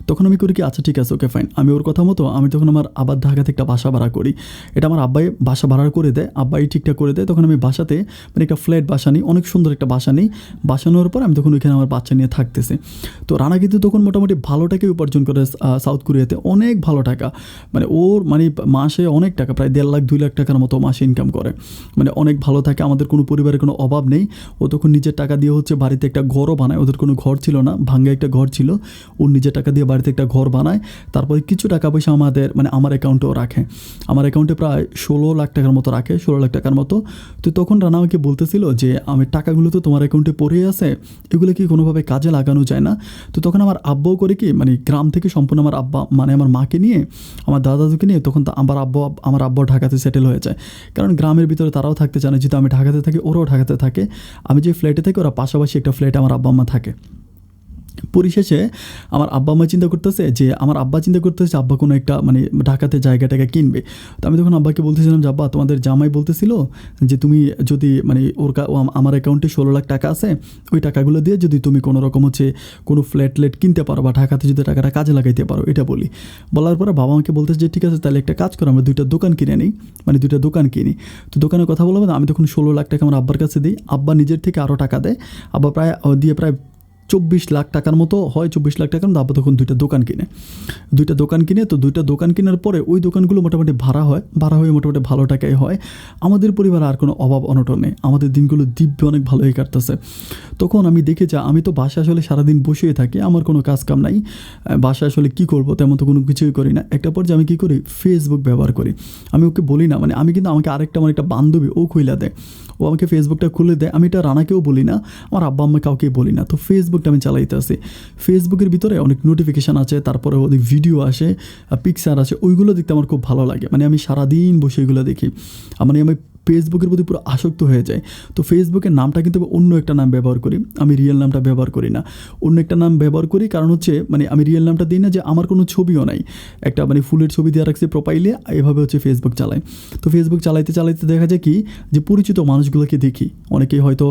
তখন আমি করি কি, আচ্ছা ঠিক আছে, ওকে ফাইন। আমি ওর কথা মতো আমি তখন আমার আবার ঢাকাতে একটা বাসা ভাড়া করি। এটা আমার আব্বাই বাসা ভাড়া করে দেয়, আব্বাই ঠিকঠাক করে দেয়। তখন আমি বাসাতে মানে একটা ফ্ল্যাট বাসা নিই, অনেক সুন্দর একটা বাসা নিই। বাসা নেওয়ার পর আমি তখন ওইখানে আমার বাচ্চা নিয়ে থাকতেছি। তো রানা কিন্তু তখন মোটামুটি ভালো টাকাই উপার্জন করে সাউথ কোরিয়াতে, অনেক ভালো টাকা। মানে ওর মানে মাসে অনেক টাকা, প্রায় 1.5 লাখ 2 লাখ টাকার মতো মাসে ইনকাম করে, মানে অনেক ভালো থাকে। আমাদের কোনো পরিবারের কোনো অভাব নেই। ও তখন নিজের টাকা দিয়ে হচ্ছে বাড়িতে একটা ঘরও বানায়, ওদের কোনো ঘর ছিল না, ভাঙ্গা একটা ঘর ছিল, ওর নিজের টাকা দিয়ে বাড়িতে একটা ঘর বানায়। তারপরে কিছু টাকা পয়সা আমাদের মানে আমার অ্যাকাউন্টেও রাখে। আমার অ্যাকাউন্টে প্রায় 16 লাখ টাকার মতো রাখে, 16 লাখ টাকার মতো। তো তখন রানা আমাকে বলতেছিল যে আমি টাকাগুলো তো তোমার অ্যাকাউন্টে পড়েই আছে, এগুলো কি কোনোভাবে কাজে লাগানো যায় না? তো তখন আমার আব্বাও করে কি, মানে গ্রাম থেকে সম্পূর্ণ আমার আব্বা মানে আমার মাকে নিয়ে, আমার দাদাকে নিয়ে তখন আমার আব্বা ঢাকাতে সেটেল হয়ে যায়। কারণ গ্রামের ভিতরে তারাও থাকতে চায় না, যেহেতু আমি ঢাকাতে থাকি, ওরাও ঢাকাতে থাকে। আমি যে ফ্ল্যাটে থাকি, ওরা পাশাপাশি একটা ফ্ল্যাটে আমার আব্বা আম্মা থাকে। পরিশেষে আমার আব্বা-আম্মা চিন্তা করতেছে যে আব্বা কোনো একটা মানে ঢাকাতে জায়গা-টায়গা কিনবে। তো আমি তখন আব্বাকে বলতেছিলাম যে, "আব্বা তোমাদের জামাই বলতেছিল যে তুমি যদি মানে আমার অ্যাকাউন্টে ১৬ লাখ টাকা আছে, ওই টাকাগুলো দিয়ে যদি তুমি কোনো রকম হচ্ছে কোনো ফ্ল্যাট কিনতে পারো বা ঢাকাতে যদি টাকাটা কাজে লাগাইতে পারো", এটা বলি। বলার পরে বাবা আমাকে বলতেছে যে, "ঠিক আছে তাহলে একটা কাজ করো, আমরা ২ টা দোকান কিনে নিই, মানে ২ টা দোকান কিনি।" তো দোকানের কথা বলবো না, আমি তখন ১৬ লাখ টাকা আমার আব্বার কাছে দিই। আব্বা নিজের থেকে আরও টাকা দেয়। আব্বা প্রায় ২৪ লাখ টাকার মতো হয়, ২৪ লাখ টাকার মতো আব্বা তখন ২ টা দোকান কিনে। ২ টা দোকান কিনে, তো ২ টা দোকান কেনার পরে ওই দোকানগুলো মোটামুটি ভাড়া হয়ে মোটামুটি ভালো টাকাই হয়। আমাদের পরিবারে আর কোনো অভাব অনটন নেই। আমাদের দিনগুলো দিব্যি অনেক ভালোই কাটতেছে। তখন আমি দেখি যে আমি তো বাসায় আসলে সারাদিন বসেই থাকি, আমার কোনো কাজ কাম নাই। বাসায় আসলে কী করবো, তেমন তো কোনো কিছুই করি না। একটা পর্যায়ে আমি কী করি, ফেসবুক ব্যবহার করি। আমি ওকে বলি না, মানে আমি কিন্তু আমাকে আমার একটা বান্ধবী ও খুইলা দেয়। ও আমাকে ফেসবুকটা খুলে দেয়। আমি এটা রানাকেও বলি না, আমার আব্বা আম্মা কাউকেই বলি না। তো ফেসবুকটা আমি চালাইতে আসি। ফেসবুকের ভিতরে অনেক নোটিফিকেশান আছে, তারপরে অনেক ভিডিও আসে, পিকচার আছে, ওইগুলো দেখতে আমার খুব ভালো লাগে। মানে আমি সারাদিন বসে এগুলো দেখি। মানে আমি ফেসবুকের প্রতি পুরো আসক্ত হয়ে যায়। তো ফেসবুকের নামটা কিন্তু অন্য একটা নাম ব্যবহার করি, আমি রিয়েল নামটা ব্যবহার করি না। অন্য একটা নাম ব্যবহার করি, কারণ হচ্ছে মানে আমি রিয়েল নামটা দিই না, যে আমার কোনো ছবিও নাই, একটা মানে ফুলের ছবি দিয়ে রাখছি প্রোফাইলে, এভাবে হচ্ছে ফেসবুক চালাই। তো ফেসবুক চালাইতে দেখা যায় কি, যে পরিচিত মানুষগুলোকে দেখি, অনেকেই হয়তো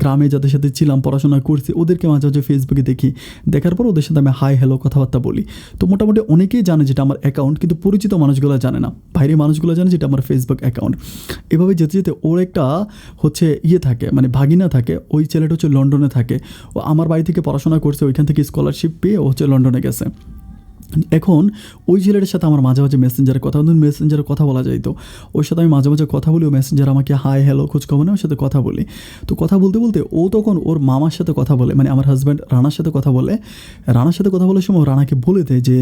গ্রামে যাদের সাথে ছিলাম, পড়াশোনা করছি, ওদেরকে মাঝে মাঝে ফেসবুকে দেখি। দেখার পর ওদের সাথে আমি হাই হ্যালো কথাবার্তা বলি। তো মোটামুটি অনেকেই জানে যেটা আমার অ্যাকাউন্ট, কিন্তু পরিচিত মানুষগুলো জানে না, বাইরের মানুষগুলো জানে যেটা আমার ফেসবুক অ্যাকাউন্ট। এভাবে যেতে ওর একটা হচ্ছে থাকে, মানে ভাগিনা থাকে, ওই ছেলেটা হচ্ছে লন্ডনে থাকে। ও আমার বাড়ি থেকে পড়াশোনা করছে, ওইখান থেকে স্কলারশিপ পেয়ে ও হচ্ছে লন্ডনে গেছে। এখন ওই ছেলেটার সাথে আমার মাঝে মাঝে মেসেঞ্জারে কথা বলা যায়। তো ওর সাথে আমি মাঝে মাঝে কথা বলি, ও মেসেঞ্জার আমাকে হাই হ্যালো খোঁজখবর নেয়, ওর সাথে কথা বলি। তো কথা বলতে ও তখন ওর মামার সাথে কথা বলে, মানে আমার হাজব্যান্ড রানার সাথে কথা বলে। রানার সাথে কথা বলার সময় রানাকে বলে দেয় যে,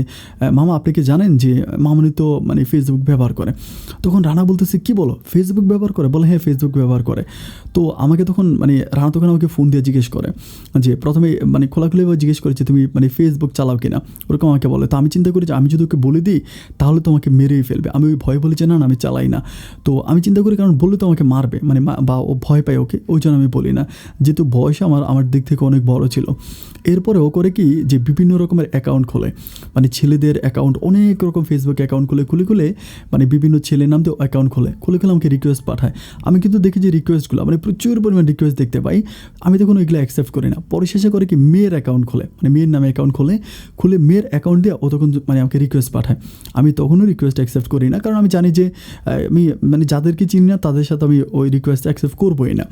"মামা আপনি কি জানেন যে মামনি তো মানে ফেসবুক ব্যবহার করে?" তখন রানা বলতেছে, "কি বলো, ফেসবুক ব্যবহার করে?" বলে, "হ্যাঁ ফেসবুক ব্যবহার করে।" তো আমাকে তখন মানে রানা তখন আমাকে ফোন দিয়ে জিজ্ঞেস করে, যে প্রথমে মানে খোলাখুলিভাবে জিজ্ঞেস করেছে, "তুমি মানে ফেসবুক চালাও কিনা?" ওরকম আমাকে বলে। তো আমি চিন্তা করি যে আমি যদি ওকে বলে দিই তাহলে তো আমাকে মেরেই ফেলবে। আমি ওই ভয় বলি যে না আমি চালাই না। তো আমি চিন্তা করি, কারণ বললে তো আমাকে মারবে, মানে বা ও ভয় পায় ওকে, ওই জন্য আমি বলি না। যেহেতু বয়স আমার দিক থেকে অনেক বড় ছিল। এরপরে ও করে কি, যে বিভিন্ন রকমের অ্যাকাউন্ট খোলে, মানে ছেলেদের অ্যাকাউন্ট, অনেক রকম ফেসবুক অ্যাকাউন্ট খুলে মানে বিভিন্ন ছেলের নাম দিয়ে অ্যাকাউন্ট খুলে আমাকে রিকোয়েস্ট পাঠায়। আমি কিন্তু দেখি যে রিকোয়েস্টগুলো মানে প্রচুর পরিমাণ রিকোয়েস্ট দেখতে পাই, আমি তখন ওইগুলো অ্যাকসেপ্ট করি না। পরিশেষে করে কি, মেয়ের অ্যাকাউন্ট খোলে, মানে মেয়ের নামে অ্যাকাউন্ট খুলে মেয়ের অ্যাকাউন্ট দিয়ে ও তখন মানে আমাকে রিকোয়েস্ট পাঠায়। আমি তখনও রিকোয়েস্ট অ্যাকসেপ্ট করি না, কারণ আমি জানি যে আমি মানে যাদেরকে চিনি না তাদের সাথে আমি ওই রিকোয়েস্ট অ্যাকসেপ্ট করবোই না।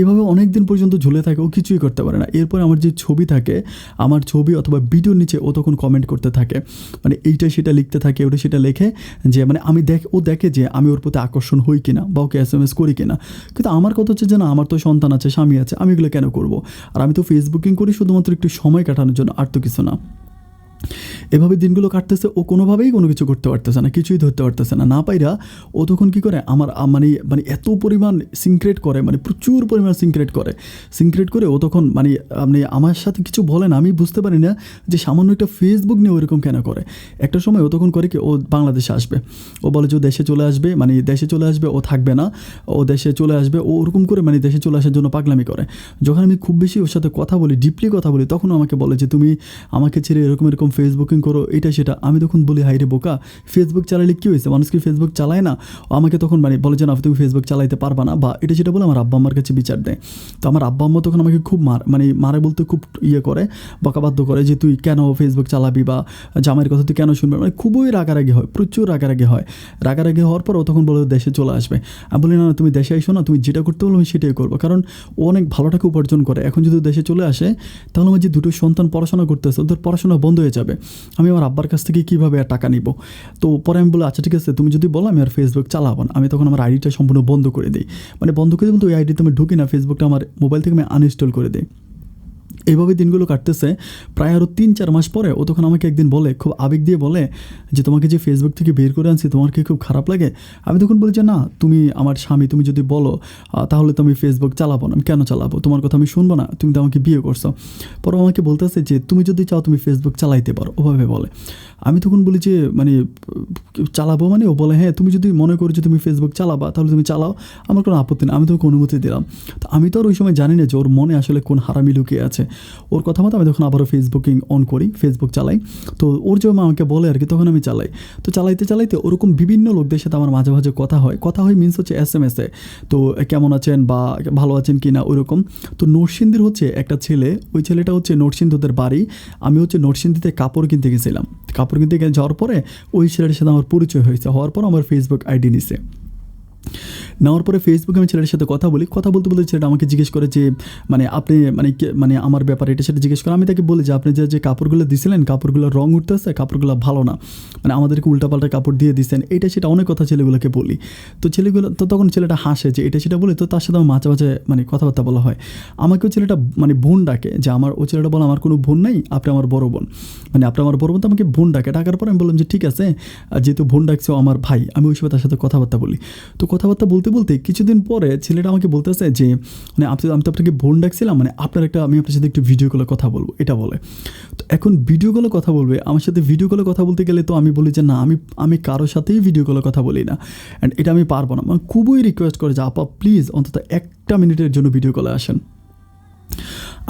এভাবে অনেক দিন পর্যন্ত ঝুলে থাকে, ও কিছুই করতে পারে না। এরপর আমার যে ছবি থাকে, আমার ছবি অথবা ভিডিওর নিচে ও তখন কমেন্ট করতে থাকে, মানে এইটা সেটা লিখতে থাকে, ওটা সেটা লেখে, যে মানে ও দেখে যে আমি ওর প্রতি আকর্ষণ হই কিনা বা ওকে SMS করি কিনা। কিন্তু আমার কথা হচ্ছে যে না, আমার তো সন্তান আছে, স্বামী আছে, আমি এগুলো কেন করব? আর আমি তো ফেসবুকিং করি শুধুমাত্র একটু সময় কাটানোর জন্য, আর তো কিছু না। এভাবে দিনগুলো কাটতেছে, ও কোনোভাবেই কোনো কিছু করতে পারতেছে না, কিছুই ধরতে পারতেছে না পাইরা ও তখন কী করে, আমার মানে এত পরিমাণ সিনক্রেট করে, মানে প্রচুর পরিমাণ সিনক্রেট করে ও তখন মানে আপনি আমার সাথে কিছু বলে না, আমি বুঝতে পারি না যে সামান্য একটা ফেসবুক নিয়ে ওরকম কেন করে। একটা সময় ও তখন করে কি, ও বাংলাদেশে আসবে, ও বলে যে ও দেশে চলে আসবে, মানে দেশে চলে আসবে, ও থাকবে না, ও দেশে চলে আসবে, ও ওরকম করে মানে দেশে চলে আসার জন্য পাগলামি করে। যখন আমি খুব বেশি ওর সাথে কথা বলি, ডিপলি কথা বলি, তখন আমাকে বলে যে তুমি আমাকে ছেড়ে এরকম ফেসবুকিং করো, এটা সেটা। আমি তখন বলি, হাই রে বোকা, ফেসবুক চালালে কী হয়েছে, মানুষ কি ফেসবুক চালায় না? ও আমাকে তখন মানে বলে যে না তুমি ফেসবুক চালাইতে পারবা না, বা এটা সেটা বলে আমার আব্বা আম্মার কাছে বিচার দেয়। তো আমার আব্বা আম্মা তখন আমাকে খুব মারে বলতে খুব করে, বকাবাধ্য করে যে তুই কেন ফেসবুক চালাবি, বা জামাইয়ের কথা তুই কেন শুনবি, মানে খুবই রাগারাগি হয়, প্রচুর রাগারাগি হয়। রাগারাগি হওয়ার পর ও তখন বলে দেশে চলে আসবে। আমি বলি না তুমি দেশে এসো না, তুমি যেটা করতে বলো আমি সেটাই করবো, কারণ ও অনেক ভালো টাকা উপার্জন করে। এখন যদি দেশে চলে আসে তাহলে আমার যে দুটো সন্তান পড়াশোনা করতেছে, ওদের পড়াশোনা বন্ধ হয়ে যাবে, আমি আমার আব্বার কাছ থেকে কীভাবে আর টাকা নিব? তো পরে আমি বলি আচ্ছা ঠিক আছে, তুমি যদি বলো আমি আর ফেসবুক চালাবো না। আমি তখন আমার আইডিটা সম্পূর্ণ বন্ধ করে দিই, মানে বন্ধ করে দিই বলতে ওই আইডিতে আমি ঢুকি না, ফেসবুকটা আমার মোবাইল থেকে আমি আনইনস্টল করে দিই। এইভাবে দিনগুলো কাটতেছে। প্রায় আরও 3-4 মাস পরে ও তখন আমাকে একদিন বলে, খুব আবেগ দিয়ে বলে যে তোমাকে যে ফেসবুক থেকে বের করে আনছি তোমার কি খুব খারাপ লাগে? আমি তখন বলি যে না, তুমি আমার স্বামী, তুমি যদি বলো তাহলে তো আমি ফেসবুক চালাবো না। আমি কেন চালাবো? তোমার কথা আমি শুনবো না, তুমি তো আমাকে বিয়ে করছো। পরে আমাকে বলতেছে যে তুমি যদি চাও তুমি ফেসবুক চালাইতে পারো, ওভাবে বলে। আমি তখন বলি যে মানে চালাবো মানে? ও বলে হ্যাঁ, তুমি যদি মনে করো যে তুমি ফেসবুক চালাবা তাহলে তুমি চালাও, আমার কোনো আপত্তি নেই, আমি তোমাকে অনুমতি দিলাম। তো আমি তো আর ওই সময় জানি না যে ওর মনে আসলে কোন হারামি লুকিয়ে আছে। ওর কথা মতো আমি তখন আবারও ফেসবুকিং অন করি, ফেসবুক চালাই। তো ওর যখন আমাকে বলে আর কি, তখন আমি চালাই। তো চালাইতে চালাইতে ওরকম বিভিন্ন লোকদের সাথে আমার মাঝে মাঝে কথা হয় মিনস হচ্ছে SMS-এ। তো কেমন আছেন বা ভালো আছেন কি না ওইরকম। তো নরসিংদীর হচ্ছে একটা ছেলে, ওই ছেলেটা হচ্ছে নরসিংদীদের বাড়ি। আমি হচ্ছে নরসিংদীতে কাপড় কিনতে গেছিলাম। কাপড় কিনতে যাওয়ার পরে ওই ছেলেটার সাথে আমার পরিচয় হয়েছে, হওয়ার পর আমার ফেসবুক আইডি নিছে। নেওয়ার পরে ফেসবুকে আমি ছেলেটার সাথে কথা বলি, কথা বলতে বলতে ছেলেটা আমাকে জিজ্ঞেস করে যে আপনি মানে আমার ব্যাপারে এটা সেটা জিজ্ঞেস করে। আমি তাকে বলি যে আপনি যে কাপড়গুলো দিছিলেন, কাপড়গুলোর রং উঠতেছে, কাপড়গুলো ভালো না, আমাদেরকে উল্টাপাল্টা কাপড় দিয়ে দিচ্ছেন, এটা সেটা অনেক কথা ছেলেগুলোকে বলি। তো তখন ছেলেটা হাসে যে এটা সেটা বলে। তো তার সাথে আমার মাঝে মাঝে কথাবার্তা বলা হয়। আমাকেও ছেলেটা বোন ডাকে, যে ও ছেলেটা বলে আমার কোনো বোন নেই, আপনি আমার বড় বোন, আপনি আমার বড় বোন। তো আমাকে বোন ডাকে। ডাকার পর আমি বললাম যে ঠিক আছে, যেহেতু বোন ডাকছে আমার ভাই, আমি ওই সময় তার সাথে কথাবার্তা বলি। তো কথাবার্তা বলতে বলতে কিছুদিন পরে ছেলেটা আমাকে বলতেছে যে আমি তো আপনাকে বোন ডাকছিলাম, আমি আপনার সাথে একটু ভিডিও কলে কথা বলবো, এটা বলে। তো এখন ভিডিও কলে কথা বলবে, আমার সাথে ভিডিও কলে কথা বলতে গেলে তো আমি বলি যে না, আমি কারোর সাথেই ভিডিও কলে কথা বলি না, অ্যান্ড এটা আমি পারবো না। খুবই রিকোয়েস্ট করে যে আপা প্লিজ অন্তত 1 মিনিটের জন্য ভিডিও কলে আসেন।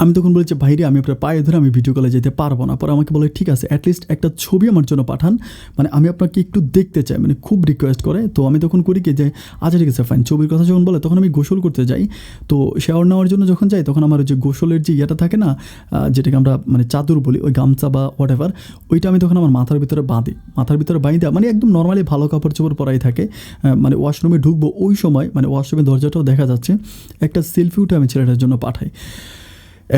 আমি তখন বলেছি ভাইরে, আমি আপনার পায়ে ধরে আমি ভিডিও কলে যেতে পারবো না। পরে আমাকে বলে ঠিক আছে, অ্যাটলিস্ট একটা ছবি আমার জন্য পাঠান, আমি আপনাকে একটু দেখতে চাই, খুব রিকোয়েস্ট করে। তো আমি তখন করি কি যে আচ্ছা ঠিক আছে ফাইন। ছবির কথা যখন বলে তখন আমি গোসল করতে যাই। তো শাওয়ার নেওয়ার জন্য যখন যাই তখন আমার যে গোসলের যে ইয়েটা থাকে না, যেটাকে আমরা চাদর বলি, ওই গামছা বা হোয়াট এভার, ওইটা আমি তখন আমার মাথার ভিতরে বাঁধি। মাথার ভিতরে বাঁধি একদম নর্মালি ভালো কাপড় চোপড় পরাই থাকে। ওয়াশরুমে ঢুকবো ওই সময় ওয়াশরুমের দরজাটাও দেখা যাচ্ছে, একটা সেলফি উঠে আমি ছেলেটার জন্য পাঠাই।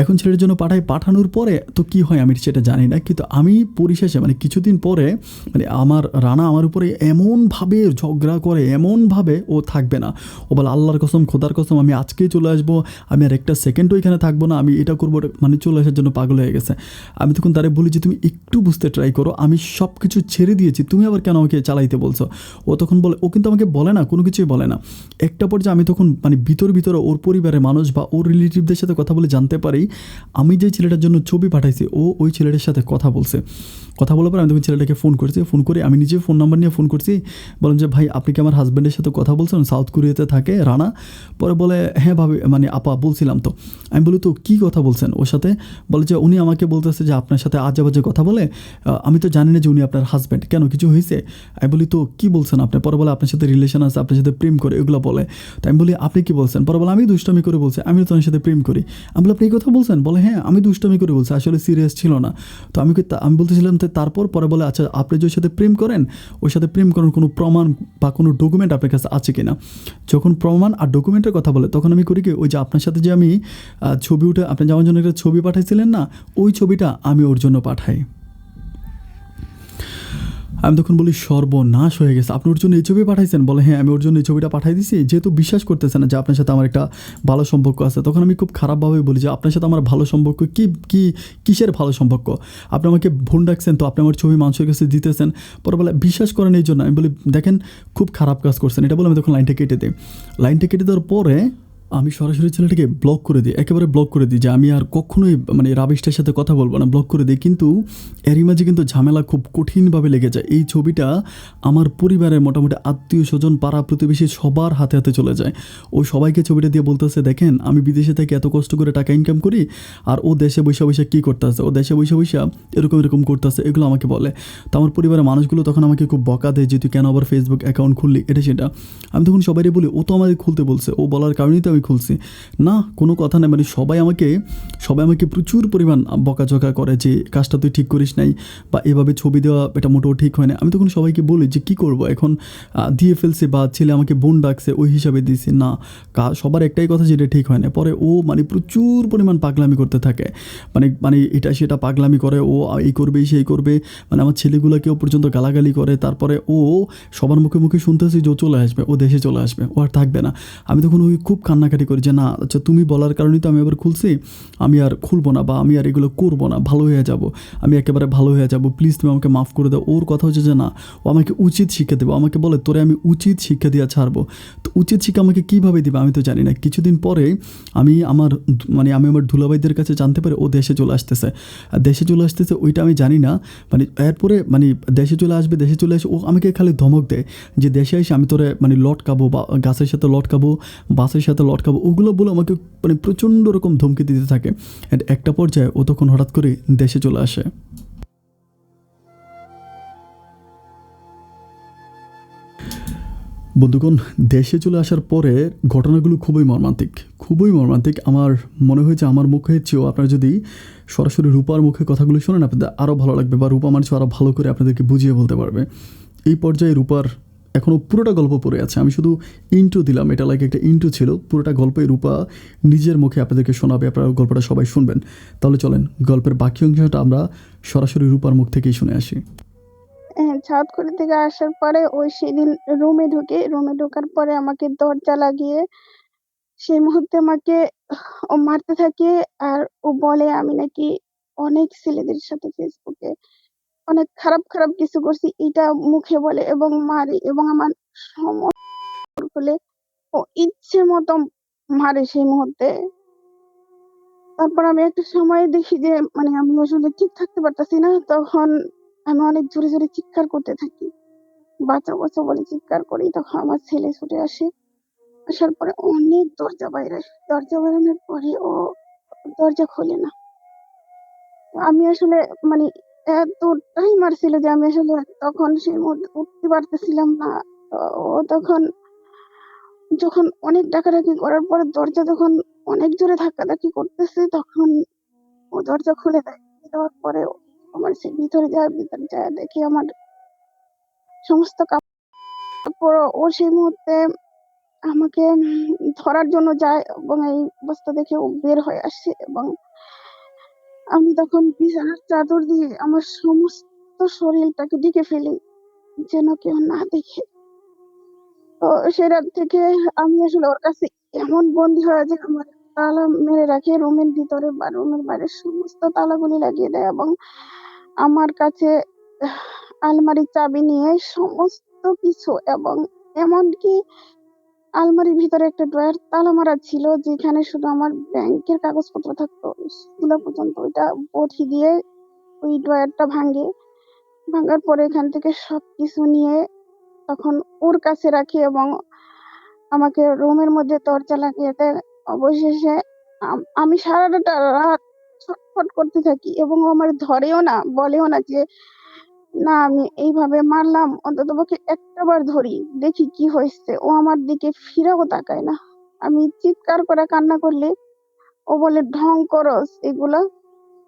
এখন ছেলের জন্য পাঠানোর পরে তো কী হয় আমি সেটা জানি না, কিন্তু আমি পরিশেষে কিছুদিন পরে আমার রানা আমার উপরে এমনভাবে ঝগড়া করে, এমনভাবে ও থাকবে না। ও বলে আল্লাহর কসম, খোদার কসম, আমি আজকেই চলে আসবো, আমি আর একটা সেকেন্ডও এখানে থাকবো না, আমি এটা করবো, চলে আসার জন্য পাগল হয়ে গেছে। আমি তখন তারে বলি যে তুমি একটু বুঝতে ট্রাই করো, আমি সব কিছু ছেড়ে দিয়েছি, তুমি আবার কেন আমাকে চালাইতে বলছো। ও তখন বলে, ও কিন্তু আমাকে বলে না, কোনো কিছুই বলে না। একটা পর্যায়ে আমি তখন ভিতরে ওর পরিবারের মানুষ বা ওর রিলেটিভদের সাথে কথা বলে জানতে পারি আমি যে ছেলেটার জন্য ছবি পাঠাইছি ও ওই ছেলেটার সাথে কথা বলছে। কথা বলার পর আমি তখন ছেলেটাকে ফোন করছি, ফোন করে আমি নিজে ফোন নাম্বার নিয়ে ফোন করছি, বললাম যে ভাই আপনি কি আমার হাজব্যান্ডের সাথে কথা বলছেন, সাউথ কোরিয়াতে থাকে রানা। পরে বলে হ্যাঁ ভাবি আপা বলছিলাম। তো আমি বলি তো কী কথা বলছেন ওর সাথে। বলে যে উনি আমাকে বলতেছে যে আপনার সাথে আজে বাজে কথা বলে, আমি তো জানি না যে উনি আপনার হাজব্যান্ড, কেন কিছু হয়েছে। আমি বলি তো কী বলছেন আপনি। পরে বলে আপনার সাথে রিলেশন আছে, আপনার সাথে প্রেম করে, এগুলো বলে। তো আমি বলি আপনি কী বলছেন। পরে বলে আমি দুষ্টামি করে বলছি, আমি তো ওনার সাথে প্রেম করি। আমি বলি আপনি এই কথা বলছেন। বলে হ্যাঁ আমি দুষ্টামি করে বলছি, আসলে সিরিয়াস ছিল না। তো আমি বলতেছিলাম তারপর। পরে বলে আচ্ছা আপনি যে ওর সাথে প্রেম করেন, ওর সাথে প্রেম করার কোনো প্রমাণ বা কোনো ডকুমেন্ট আপনার কাছে আছে কিনা। যখন প্রমাণ আর ডকুমেন্টের কথা বলে তখন আমি করি কি, ওই যে আপনার সাথে যে আমি ছবি উঠে আপনি যাওয়ার জন্য একটা ছবি পাঠাইছিলেন না, ওই ছবিটা আমি ওর জন্য পাঠাই। আমি তখন বলি সর্বনাশ হয়ে গেছে, আপনি ওর জন্য এই ছবি পাঠাইছেন। বলে হ্যাঁ আমি ওর জন্য এই ছবিটা পাঠাই দিছি, যেহেতু বিশ্বাস করতেছে না যে আপনার সাথে আমার একটা ভালো সম্পর্ক আছে। তখন আমি খুব খারাপভাবে বলি যে আপনার সাথে আমার ভালো সম্পর্ক কিসের ভালো সম্পর্ক, আপনি আমাকে ফোন ডাকছেন, তো আপনি আমার ছবি মানুষের কাছে দিতেছেন। পরে বলে বিশ্বাস করেন এই জন্য। আমি বলি দেখেন খুব খারাপ কাজ করছেন, এটা বলে আমি তখন লাইনটা কেটে দিই। লাইনটা কেটে দেওয়ার পরে আমি সরাসরি ছেলেটাকে ব্লক করে দিই, একেবারে ব্লক করে দিই, যে আমি আর কখনোই রাবিশটার সাথে কথা বলবো না, ব্লক করে দিই। কিন্তু এরই মাঝে কিন্তু ঝামেলা খুব কঠিনভাবে লেগে যায়। এই ছবিটা আমার পরিবারের মোটামুটি আত্মীয় স্বজন, পাড়া প্রতিবেশী সবার হাতে হাতে চলে যায়। ও সবাইকে ছবিটা দিয়ে বলতেছে দেখেন আমি বিদেশে থেকে এত কষ্ট করে টাকা ইনকাম করি, আর ও দেশে বৈশা বৈশা কী করতেছে, ও দেশে বৈশা বৈশা এরকম করতেছে, এগুলো আমাকে বলে। তো আমার পরিবারের মানুষগুলো তখন আমাকে খুব বকা দেয় যে তুই কেন আবার ফেসবুক অ্যাকাউন্ট খুললি, এটা সেটা। আমি তখন সবাই বলি ও তো আমাকে খুলতে বলছে, ও বলার কারণেই তো আমি খুলছি। না কোনো কথা নেই, সবাই আমাকে প্রচুর পরিমাণ বকাঝকা করে যে কাজটা তুই ঠিক করিস নাই, বা এভাবে ছবি দেওয়া এটা মোটেও ঠিক হয় না। আমি তখন সবাইকে বলি যে কী করবো এখন, দিয়ে ফেলছে, বা ছেলে আমাকে বোন ডাকছে ওই হিসাবে দিয়েছে না, সবার একটাই কথা যেটা ঠিক হয় না। পরে ও প্রচুর পরিমাণ পাগলামি করতে থাকে, এটা সেটা পাগলামি করে, ও এই করবে সেই করবে, আমার ছেলেগুলোকেও পর্যন্ত গালাগালি করে। তারপরে ও সবার মুখে মুখে শুনতেছি যে ও চলে আসবে, ও দেশে চলে আসবে, ও আর থাকবে না। আমি তখন ওই খুব কান্নাকাটি করি যে না আচ্ছা তুমি বলার কারণেই তো আমি আবার খুলছি, আমি আর খুলবো না, বা আমি আর এগুলো করবো না, ভালো হয়ে যাব, আমি একেবারে ভালো হয়ে যাব, প্লিজ তুমি আমাকে মাফ করে দাও। ওর কথা হচ্ছে যে না, ও আমাকে উচিত শিক্ষা দেবো, আমাকে বলে তোরে আমি উচিত শিক্ষা দিয়ে ছাড়বো। তো উচিত শিক্ষা আমাকে কীভাবে দেবে আমি তো জানি না। কিছুদিন পরে আমি আমার ধুলাভাইদের কাছে জানতে পারি ও দেশে চলে আসতেছে, ওইটা আমি জানি না। এরপরে দেশে চলে আসে ও আমাকে খালি ধমক দেয় যে দেশে এসে আমি তোরে লটকাবো, বা গাছের সাথে লটকাবো, বাসের সাথে লটকাবো, আটকাবো, ওগুলো বলে আমাকে মানে প্রচণ্ড রকম ধমকি দিতে থাকে। অ্যান্ড একটা পর্যায়ে ও তখন হঠাৎ করে দেশে চলে আসে। বন্ধুগণ, দেশে চলে আসার পরে ঘটনাগুলো খুবই মর্মান্তিক, খুবই মর্মান্তিক। আমার মনে হয়েছে আমার মুখে চেয়েও আপনারা যদি সরাসরি রূপার মুখে কথাগুলো শোনেন আপনাদের আরও ভালো লাগবে, বা রূপা মানুষ আরও ভালো করে আপনাদেরকে বুঝিয়ে বলতে পারবে। এই পর্যায়ে রূপার এখনও পুরোটা গল্প পড়ে আছে, আমি শুধু ইন্ট্রো দিলাম, এটা লাইক একটা ইন্ট্রো ছিল। পুরোটা গল্পে রূপা নিজের মুখে আপনাদেরকে শোনাবে, আপনারা গল্পটা সবাই শুনবেন। তাহলে চলেন গল্পের বাকি অংশটা আমরা সরাসরি রূপার মুখ থেকেই শুনে আসি। সাউথ থেকে আসার পরে সেদিন রুমে ঢোকার পরে আমাকে দরজা লাগিয়ে সেই মুহূর্তে আমাকে ও মারতে থাকে। আর ও বলে আমি নাকি অনেক ছেলেদের সাথে ফেসবুকে অনেক খারাপ খারাপ কিছু করছি, এটা মুখে বলে এবং মারে, এবং আমার সমস্ত বলে ও ইচ্ছে মতো মারে সেই মুহূর্তে। তারপর আমি একটা সময় দেখি যে আমি আসলে ঠিক থাকতে পারতাছি না, তখন আমি অনেক জোরে জোরে চিৎকার করতে থাকি, বাঁচাও বাঁচাও বলে চিৎকার করি। তখন আমার ছেলে ছুটে আসে, আসার পরে অনেক দরজা বেরানোর পরে ও দরজা খোলে না। আমি আসলে মানে এতটাই মারছিল যে আমি আসলে তখন সেই মুহূর্তে উঠতে পারতেছিলাম না। তো ও তখন যখন অনেক ডাকাডাকি করার পরে দরজা যখন অনেক জোরে ধাক্কাধাক্কি করতেছে, তখন ও দরজা খুলে দেয়। দেওয়ার পরে আমার সে ভিতরে যায় দেখে আমার সমস্ত কাপড়। ও সেই মুহূর্তে আমাকে ধরার জন্য যায় এবং এই অবস্থা দেখে ও বের হয়ে আসে, এবং আমি তখন বিছানার চাদর দিয়ে আমার সমস্ত শরীরটাকে ঢেকে ফেলি যেন কেউ না দেখে। তো সে রাত থেকে আমি আসলে ওর কাছে এমন বন্দী হয়ে যে আমার তালা মেরে রাখে, রুমের ভিতরে বা রুমের বাইরে সমস্ত তালাগুলি লাগিয়ে দেয়, এবং আমার কাছে আলমারির চাবি নিয়ে সমস্ত কিছু, এবং এমনকি আলমারির ভিতরে একটা ড্রয়ার তালা মারা ছিল যেখানে শুধু আমার ব্যাংকের কাগজপত্র থাকতো, সেগুলো পর্যন্ত ওইটা বটি দিয়ে ওই ড্রয়ারটা ভাঙার পরে এখান থেকে সবকিছু নিয়ে তখন ওর কাছে রাখি, এবং আমাকে রুমের মধ্যে দরজা লাগিয়ে দেয়। অবশেষে আমি সারাটা রাত ছটফট করতে থাকি, এবং ও আমার ধরেও না, বলেও না যে না আমি এইভাবে মারলাম, অন্ততপক্ষে একটা বার ধরি দেখি কি হয়েছে। ও আমার দিকে ফিরেও তাকায় না। আমি চিৎকার করে কান্না করলে ও বলে ঢং করস এগুলা,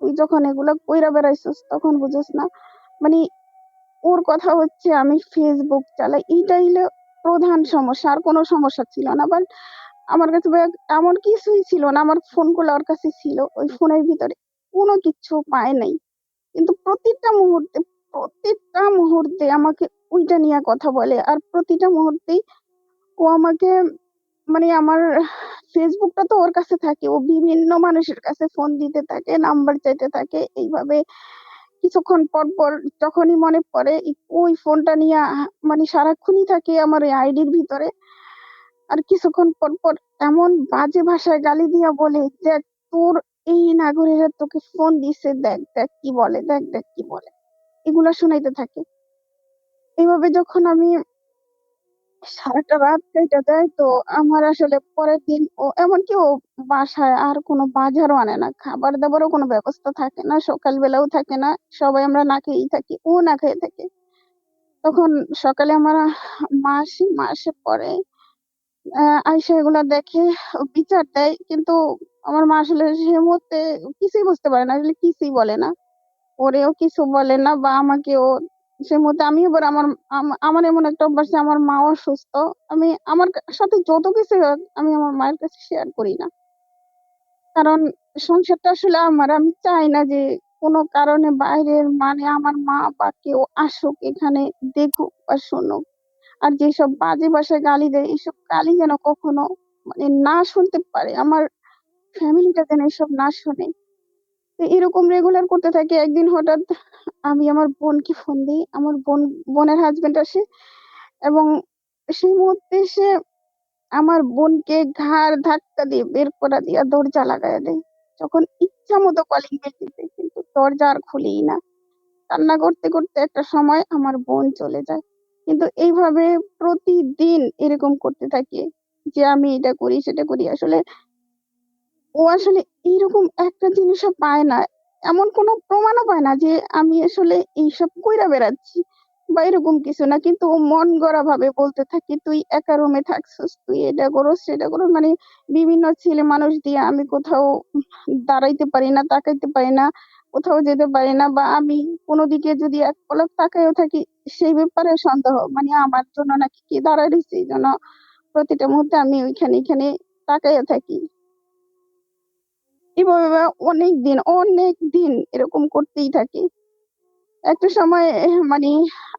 তুই যখন এগুলা কইরা বেড়াইছস তখন বুঝোস না। মানে ওর কথা হচ্ছে আমি ফেসবুক চালাই, এইটাই হলো প্রধান সমস্যা, আর কোনো সমস্যা ছিল না। বাট আমার কাছে এমন কিছুই ছিল না, আমার ফোনগুলো ওর কাছে ছিল, ওই ফোনের ভিতরে কোনো কিছু পায় নাই, কিন্তু প্রত্যেকটা মুহূর্তে আমাকে ওইটা নিয়ে কথা বলে। আর প্রতিটা মুহূর্তেই ও আমাকে আমার ফেসবুকটা তো ওর কাছে থাকে, ও বিভিন্ন মানুষের কাছে ফোন দিতে থাকে, নাম্বার চাইতে থাকে। এইভাবে কিছুক্ষণ পর পর যখনই মনে পড়ে ওই ফোনটা নিয়ে সারাক্ষণই থাকে আমার ওই আইডির ভিতরে। আর কিছুক্ষণ পর পর এমন বাজে ভাষায় গালি দিয়া বলে, দেখ তোর এই নাগরিকরা তোকে ফোন দিছে, দেখ দেখ কি বলে, দেখ দেখ কি বলে, এগুলা শুনাইতে থাকে। এইভাবে যখন আমি সারাটা রাত কেটে যায়, তো আমার আসলে পরের দিন এমনকি ও বাসায় আর কোনো বাজারও আনে না, খাবার দাবারও কোনো ব্যবস্থা থাকে না, সকালবেলাও থাকে না, সবাই আমরা না খেয়েই থাকি, ও না খেয়ে থাকে। তখন সকালে আমার মা এসে পরে আইসা এগুলা দেখে, ও বিচার দেয়, কিন্তু আমার মা আসলে সে মুহূর্তে কিছুই বুঝতে পারে না, আসলে কিছুই বলে না, ওরেও কিছু বলে না বা আমাকেও। সে মুহূর্তে আমি এবার আমার এমন একটা অভ্যাস যে আমার মা অসুস্থ, আমি আমার সাথে যত কিছু হোক আমি আমার মায়ের কাছে শেয়ার করি না, কারণ সংসারটা আসলে আমি চাই না যে কোনো কারণে বাইরের আমার মা বা কেউ আসুক এখানে, দেখুক বা শুনুক। আর যেসব বাজে ভাষায় গালি দেয়, এইসব গালি যেন কখনো না শুনতে পারে, আমার ফ্যামিলিটা যেন এসব না শুনে। তো এরকম রেগুলার করতে থাকে। একদিন হঠাৎ আমি আমার বোনকে ফোন দিই, আমার বোনের হাজবেন্ড আসে, এবং সেই মুহূর্তে সে আমার বোনকে ঘাড় ধাক্কা দিয়ে বের করে দিয়া দরজা লাগায় দেয়। যখন ইচ্ছা মতো কলিং বেল দিতে, কিন্তু দরজা আর খুলেই না। কান্না করতে করতে একটা সময় আমার বোন চলে যায়। কিন্তু এইভাবে প্রতিদিন এরকম করতে থাকে। যে আমি এটা করি সেটা করি। আসলে ও আসলে এইরকম একটা জিনিসও পায় না। এমন কোনো প্রমাণও পায় না যে আমি আসলে এইসব কইরা বেড়াচ্ছি বা এরকম কিছু না। কিন্তু ও মন গড়া ভাবে বলতে থাকে, "তুই একা রুমে থাকছস, তুই এটা করস, সেটা করস।" মানে বিভিন্ন ছেলে মানুষ দিয়ে আমি কোথাও দাঁড়াইতে পারি না, তাকাইতে পারি না, কোথাও যেতে পারি না বা আমি কোনো দিকে যদি এক পলক তাকাইও থাকি সেই ব্যাপারে সন্দেহ। মানে আমার জন্য নাকি কে দাঁড়ায় রইছে এইজন্য প্রতিটা মুহূর্তে আমি ওইখানে তাকাইয়া থাকি। এভাবে অনেকদিন এরকম করতেই থাকি। একটা সময় মানে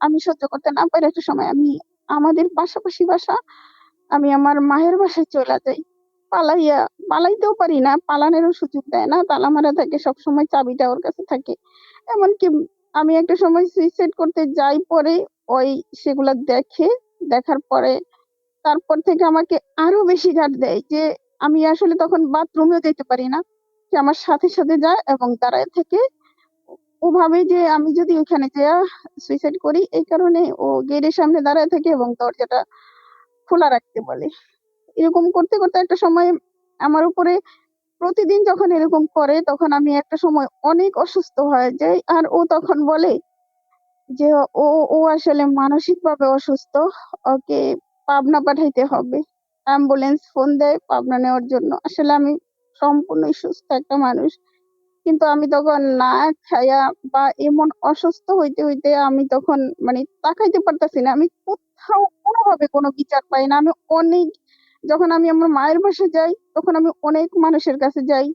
আমি সহ্য করতে না পারি, একটা সময় আমি আমাদের পাশাপাশি বাসা, আমি আমার মায়ের বাসায় চইলা যাই। পালাইয়া পালাইতেও পারি না, পালানেরও সুযোগ দেয় না। তালা মারা থাকে, সবসময় চাবিটা ওর কাছে থাকে। এমনকি আমি একটা সময় সুইসাইড করতে যাই পরে ওই সেগুলা দেখে, দেখার পরে তারপর থেকে আমাকে আরো বেশি গার্ড দেয় যে আমি আসলে তখন বাথরুমেও যেতে পারি না। সে আমার সাথে যায় এবং দাঁড়ায় থেকে ও ভাবে যে আমি যদি ওখানে যেয়ে সুইসাইড করি এই কারণে ও গেটের সামনে দাঁড়ায় থাকে এবং দরজাটা খোলা রাখতে বলে। এরকম করতে একটা সময় আমার উপরে প্রতিদিন যখন এরকম করে তখন আমি একটা সময় অনেক অসুস্থ হয়ে যাই। আর ও তখন বলে যে ও ও আসলে মানসিকভাবে অসুস্থ। ওকে পাবনা পাঠাইতে হবে। অ্যাম্বুলেন্স ফোন দেয় পাবনা নেওয়ার জন্য। আসলে আমি সম্পূর্ণই সুস্থ একটা মানুষ। কিন্তু আমি তখন না খাইয়া বা এমন অসুস্থ হইতে আমি তখন মানে তাকাইতে পারতাছি না। আমি কোথাও কোনোভাবে কোনো বিচার পাই না। আমি অনেক যখন আমি আমার মায়ের বাসায় যাই তখন আমি অনেক মানুষের কাছে যাই।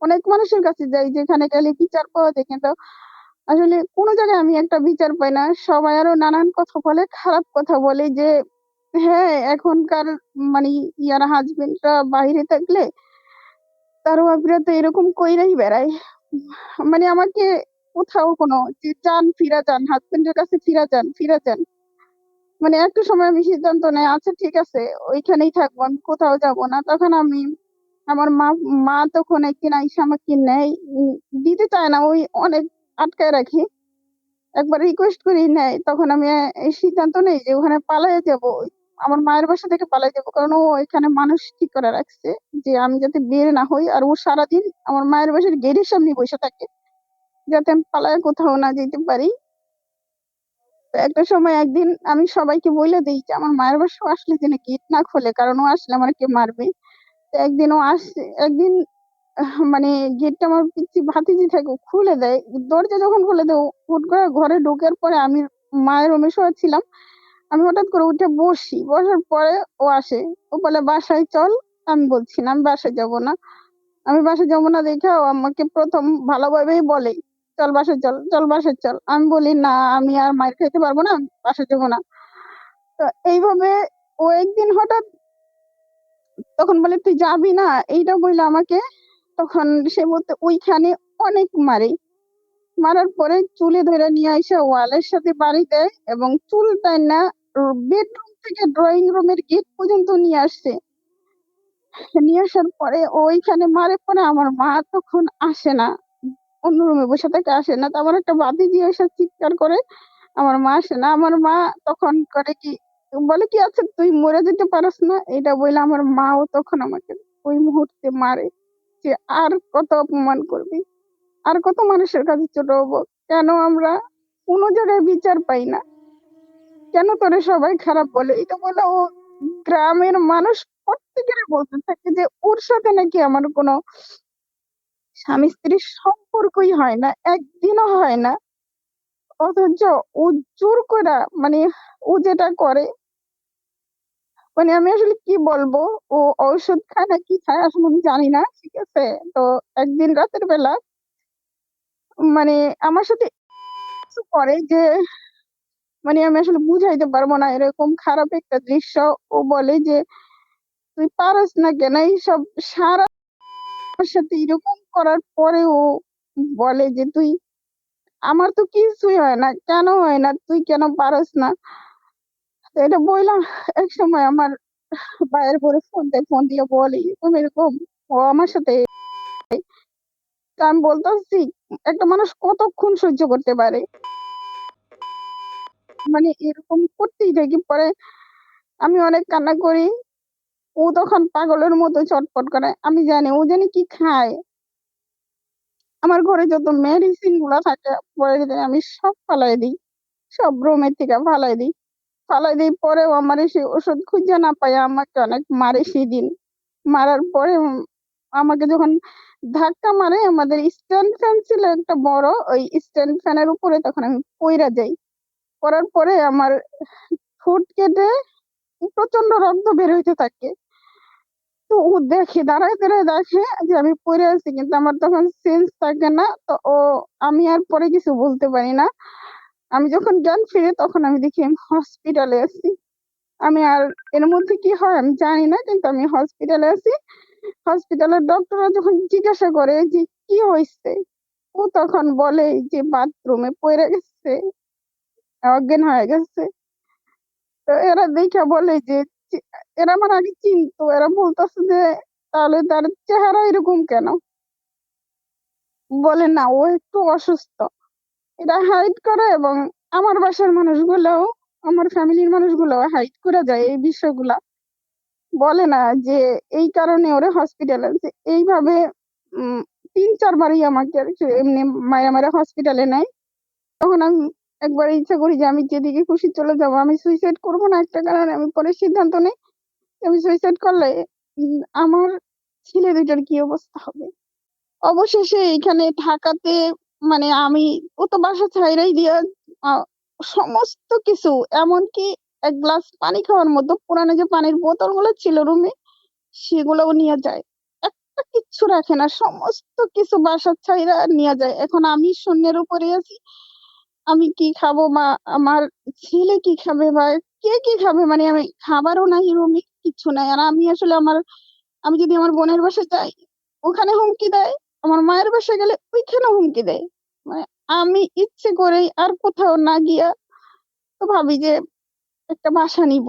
অনেক মানুষের কাছে যাই যেখানে গেলে বিচার পাওয়া যায়। কিন্তু আসলে কোনো জায়গায় আমি একটা বিচার পাই না। সবাই আরো নানান কথা বলে, খারাপ কথা বলে যে হ্যাঁ, এখনকার মানে হাসব্যান্ডরা বাইরে থাকলে তার ওয়াইফরা তো এরকম কইরাই বেড়ায়। মানে আমাকে কোথাও কোনো যে যান ফিরা যান, হাসব্যান্ডের কাছে ফিরা যান। মানে একটা সময় আমি সিদ্ধান্ত নেই, আচ্ছা ঠিক আছে ওইখানেই থাকবো, আমি কোথাও যাব না। তখন আমি আমার মা তখন একদিন আইসা আমাকে নেয়, দিতে চায় না, ওই অনেক আটকায় রাখে। একবার রিকোয়েস্ট করি নেয়, তখন আমি এই সিদ্ধান্ত নেই যে ওখানে পালাইয়া যাব, আমার মায়ের বাসা থেকে পালাই যাবো। কারণ ও এখানে মানুষ ঠিক করে রাখছে যে আমি যাতে বের না হই। আর ও সারাদিন আমার মায়ের বাসার গেটের সামনে বসে থাকে যাতে আমি পালায় কোথাও না যেতে পারি। তো একটা সময় একদিন আমি সবাইকে বলে দিই যে আমার মায়ের বাসা আসলে যেন গেট না খোলে, কারণ ও আসলে আমাকে মারবে। তো একদিন ও আসছে, একদিন মানে গেটটা আমার পিচ্চি ভাতিজি থাকে, ও খুলে দেয়। দরজা যখন খুলে দেয় ও হুট করে ঘরে ঢোকার পরে আমি মায়ের রুমে শুয়েছিলাম, আমি হঠাৎ করে উঠে বসার পরে ও আসে, ও বলে বাসায় চল। আমি বলছি না আমি বাসায় যাব না, আমি বাসায় যাবো না দেখে ও আমাকে প্রথম ভালোভাবেই বলে চল বাসায় চল, চল বাসায় চল। আমি বলি না, আমি আর মায়ের খাইতে পারবো না, আমি বাসায় যাবো না। তো এইভাবে ও একদিন হঠাৎ তখন বলে তুই যাবি না, এইটা বললে আমাকে তখন সে বলতে ওইখানে অনেক মারে। মারার পরে চুলে ধরে নিয়ে আইসা ওয়ালের সাথে বাড়ি দেয় এবং চুল টাইনা বেডরুম থেকে ড্রয়িং রুমের গেট পর্যন্ত নিয়ে আসছে। নিয়ে আসার পরে ওইখানে মারে পরে আমার মা তখন আসে না, অন্য রুমে বসে থেকে আসে না। তো আমার একটা ভাতিজি এসে চিৎকার করে, আমার মা আসে না। আমার মা তখন করে কি, বলে কি আচ্ছা তুই মরে যেতে পারস না, এটা বলে আমার মাও তখন আমাকে ওই মুহূর্তে মারে যে আর কত অপমান করবি, আর কত মানুষের কাছে ছোট হবো, কেন আমরা কোনো জায়গায় বিচার পাই না, কেন তোরে সবাই খারাপ বলে। এটা বলে ও গ্রামের মানুষ প্রত্যেকের বলতে থাকে যে ওর সাথে নাকি আমার কোনো স্বামী স্ত্রীর সম্পর্কই হয় না, একদিনও হয় না। অথচ ও জোর করে মানে ও যেটা করে, মানে আমি আসলে কি বলবো, ও ঔষধ খায় না কি খায় আসলে আমি জানি না, ঠিক আছে। তো একদিন রাতের বেলা মানে আমার সাথে কিছু করে যে মানে আমি আসলে বুঝাইতে পারবো না, এরকম খারাপ একটা দৃশ্য। ও বলে যে তুই পারস না কেন এইসব, সারা আমার সাথে এরকম করার পরেও বলে যে তুই, আমার তো কিছুই হয় না, কেন হয় না, তুই কেন পারস না। তো এটা বললাম, এক সময় আমার ভাইয়ের পরে ফোন দিয়ে বলে এরকম এরকম ও আমার সাথে। তো আমি বলতেছি একটা মানুষ কতক্ষণ সহ্য করতে পারে, মানে এরকম করতেই থাকি। পরে আমি অনেক কান্না করি, ও তখন পাগলের মতো ছটফট করে। আমি জানি ও জানি কি খায়। আমার ঘরে যত মেডিসিন গুলা থাকে পরে আমি সব ফালাই দিই, সব রুমের থেকে ফালাই দিই। ফালাই দিই পরেও আমার সেই ওষুধ খুঁজে না পাই আমাকে অনেক মারে সেদিন। মারার পরে আমাকে যখন ধাক্কা মারে, আমাদের স্ট্যান্ড ফ্যান ছিল একটা বড়, ওই স্ট্যান্ড ফ্যানের উপরে তখন আমি পইরা যাই। পড়ার পরে আমার ঠোঁট কেটে প্রচন্ড রক্ত বের হইতে থাকে। তো ও দেখে, দাঁড়ায় দাঁড়ায় দেখে যে আমি পড়ে আছি, কিন্তু আমার তখন সেন্স থাকে না। তো আমি আর পরে কিছু বলতে পারি না। আমি যখন জ্ঞান ফিরে তখন আমি দেখি আমি হসপিটালে আছি। আমি আর এর মধ্যে কি হয় আমি জানি না, কিন্তু আমি হসপিটালে আছি। হসপিটালের ডক্টররা যখন জিজ্ঞাসা করে যে কি হয়েছে, ও তখন বলে যে বাথরুমে পড়ে গেছে, অজ্ঞান হয়ে গেছে। তো এরা দেখা বলে যে এরা আমার আগে চিনতো, এরা বলতেছে যে তাহলে তার চেহারা এরকম কেন? বলে না, ও একটু অসুস্থ। এটা হাইড করে, এবং আমার বাসার মানুষগুলোও, আমার ফ্যামিলির মানুষগুলোও হাইড করে যায় এই বিষয়গুলা। বলে না যে এই কারণে ওরে হসপিটালে আছে এইভাবে। উম 3-4 বারই আমাকে আর কি এমনি মায়া মারা হসপিটালে নেয়। তখন আমি একবার ইচ্ছা করি যে আমি যেদিকে খুশি চলে যাব, আমি সুইসাইড করবো না। একটা কারণে আমি পরে সিদ্ধান্ত নেই যে আমি সুইসাইড করলে আমার ছেলে দুইটার কি অবস্থা হবে। অবশেষে এখানে ঢাকাতে, মানে আমি, ও তো বাসা ছাইরাই দিয়া আহ, সমস্ত কিছু, এমনকি এক গ্লাস পানি খাওয়ার মতো পুরানো যে পানির বোতল গুলো ছিল রুমে, সেগুলোও নিয়ে যায়। একটা কিচ্ছু রাখে না, সমস্ত কিছু বাসা ছাইরা নিয়ে যায়। এখন আমি শূন্যের উপরে আছি। আমি কি খাবো, মা আমার ছেলে কি খাবে, বা কে কি খাবে? মানে আমি খাবারও নাই রুমে, কিচ্ছু নাই। আর আমি আসলে আমি যদি আমার বোনের বাসায় যাই ওখানে হুমকি দেয়, আমার মায়ের বাসায় গেলে ওইখানে হুমকি দেয়। মানে আমি ইচ্ছে করেই আর কোথাও না গিয়া তো ভাবি যে একটা বাসা নিব।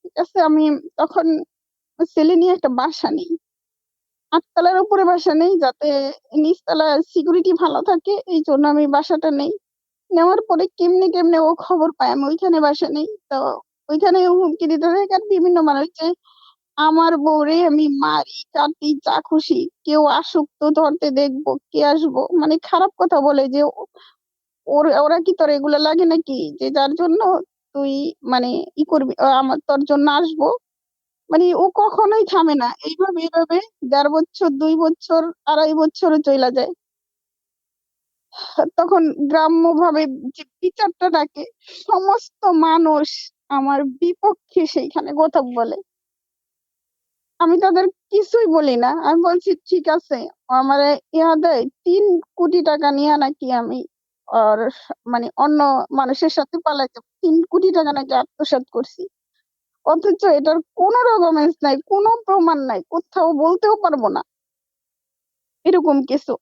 ঠিক আছে, আমি তখন ছেলে নিয়ে একটা বাসা নিই। 8 তলার উপরে বাসা নেই, যাতে নিচতলা সিকিউরিটি ভালো থাকে, এই জন্য আমি বাসাটা নেই। নেওয়ার পরে কেমনে কেমনে ও খবর পায় আমি ওইখানে বাসা নেই। তো ওইখানে ও হুমকি দিতে থাকে, আর বিভিন্ন মানুষ যে আমার বউরে আমি মারি কাটি যা খুশি, কেউ আসুক তো ধরতে দেখবো, কে আসবো, মানে খারাপ কথা বলে যে ওরা কি তোর এগুলো লাগে নাকি যে যার জন্য তুই মানে করবি, আমার তোর জন্য আসবো। মানে ও কখনোই থামে না, এইভাবে এইভাবে 1.5 বছর, 2 বছর, 2.5 বছর চইলা যায়। তখন গ্রাম্য ভাবে যে বিচারটা ডাকে, সমস্ত মানুষ আমার বিপক্ষে সেইখানে কথা বলে। আমি তাদের কিছুই বলি না, আমি বলছি ঠিক আছে। আমার ইহা দেয় 3 কোটি টাকা নিয়ে নাকি আমি আর মানে অন্য মানুষের সাথে পালাইতে 3 কোটি টাকা নাকি আত্মসাৎ করছি। অথচ এটার কোনো ডকুমেন্টস নাই, কোনো প্রমাণ নাই, কোথাও বলতেও পারবো না এরকম কিছু।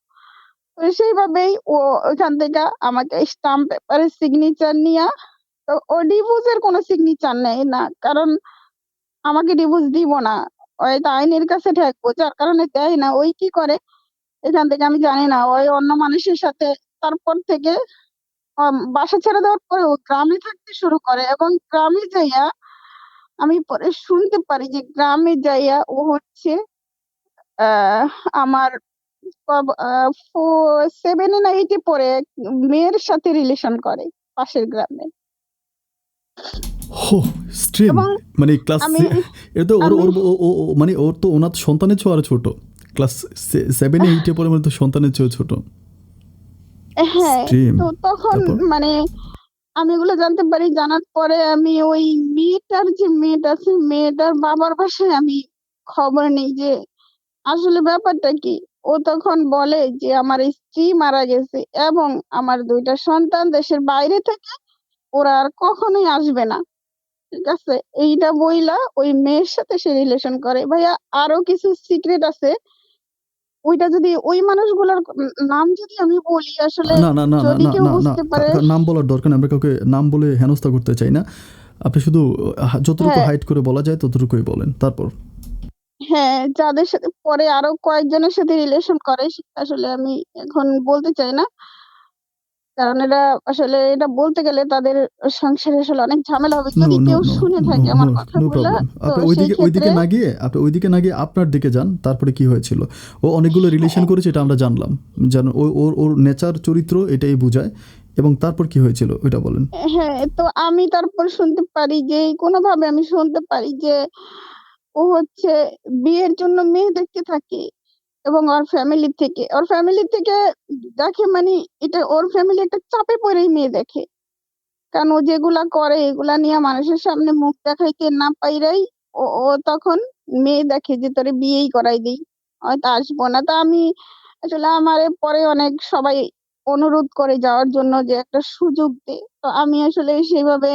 তো সেইভাবেই ও ওইখান থেকে আমাকে স্টাম্প পেপারে সিগনেচার নিয়ে, তো ও ডিভোর্সের কোনো সিগনেচার নেই না, কারণ আমাকে ডিভোর্স দিব না, ওই তো আইনের কাছে ঠেকবো, যার কারণে দেয় না। ওই কি করে এখান থেকে আমি জানি না, ওই অন্য মানুষের সাথে তারপর থেকে বাসা ছেড়ে দেওয়ার পরে ও গ্রামে থাকতে শুরু করে, এবং গ্রামে যাইয়া আমি পরে শুনতে পারি যে গ্রামে যাইয়া ও হচ্ছে আহ আমার 7 না 8 পরে এক মেয়ের সাথে রিলেশন করে পাশের গ্রামে। হো স্ট্রিম এবং মানে ক্লাস আমি এটা তো ওর আমি ওর মানে ওর তো ওনার সন্তানের চেয়েও আরো ছোট। ক্লাস 7-8 পরে মানে তো সন্তানের চেয়েও ছোট। হ্যাঁ, স্ট্রিম তো তখন তারপর মানে আমি এগুলো জানতে পারি। জানার পরে আমি ওই মেয়েটা আছে, মেয়েটার বাবার বাসায় আমি খবর নিই যে আসলে ব্যাপারটা কি। ও তখন বলে যে আমার স্ত্রী মারা গেছে, এবং আমার 2টা সন্তান দেশের বাইরে থেকে, ওরা আর কখনোই আসবে না। ঠিক আছে, এইটা বইলা ওই মেয়ের সাথে সে রিলেশন করে। ভাইয়া আরো কিছু সিক্রেট আছে, ওইটা যদি ওই মানুষগুলোর নাম যদি আমি বলি আসলে, না না না না যদি না কেউ না না বুঝতে পারে। নাম বলার দরকার নেই, আমরা কাউকে নাম বলে হেনস্থা করতে চাই না। আপনি শুধু যতটুকু হ্যাঁ, হাইড করে বলা যায় ততটুকুই বলেন তারপর। হ্যাঁ, যাদের সাথে পরে আরো কয়েকজনের সাথে রিলেশন করে সেটা আসলে আমি এখন বলতে চাই না। কারণ এটা বলতে গেলে তাদের সংসারে আসলে অনেক ঝামেলা হবে নো যদি নো কেউ নো শুনে নো থাকে নো আমার নো কথাগুলা। প্রবলেম। তো আপনি সেই ক্ষেত্রে ওইদিকে না গিয়ে আপনার দিকে যান, তারপরে কি হয়েছিল। ও অনেকগুলো রিলেশন হ্যাঁ, করেছে, এটা আমরা জানলাম। জানো ওর নেচার চরিত্র এটাই বোঝায়। এবং তারপর কি হয়েছিল ওইটা বলেন। হ্যাঁ, তো আমি তারপর শুনতে পারি যে কোনোভাবে আমি শুনতে পারি যে ও হচ্ছে বিয়ের জন্য মেয়ে দেখতে থাকে, এবং ওর ফ্যামিলি থেকে দেখে, মানে এটা ওর ফ্যামিলি একটা চাপে পড়েই মেয়ে দেখে। কারণ ও যেগুলা করে এগুলা নিয়ে মানুষের সামনে মুখ দেখাইতে না পাইরাই ও ও তখন মেয়ে দেখে যে তোরে বিয়েই করাই দিই, হয়তো আসবো না। তা আমি আসলে আমার পরে অনেক সবাই অনুরোধ করে যাওয়ার জন্য যে একটা সুযোগ দে। তো আমি আসলে সেভাবে,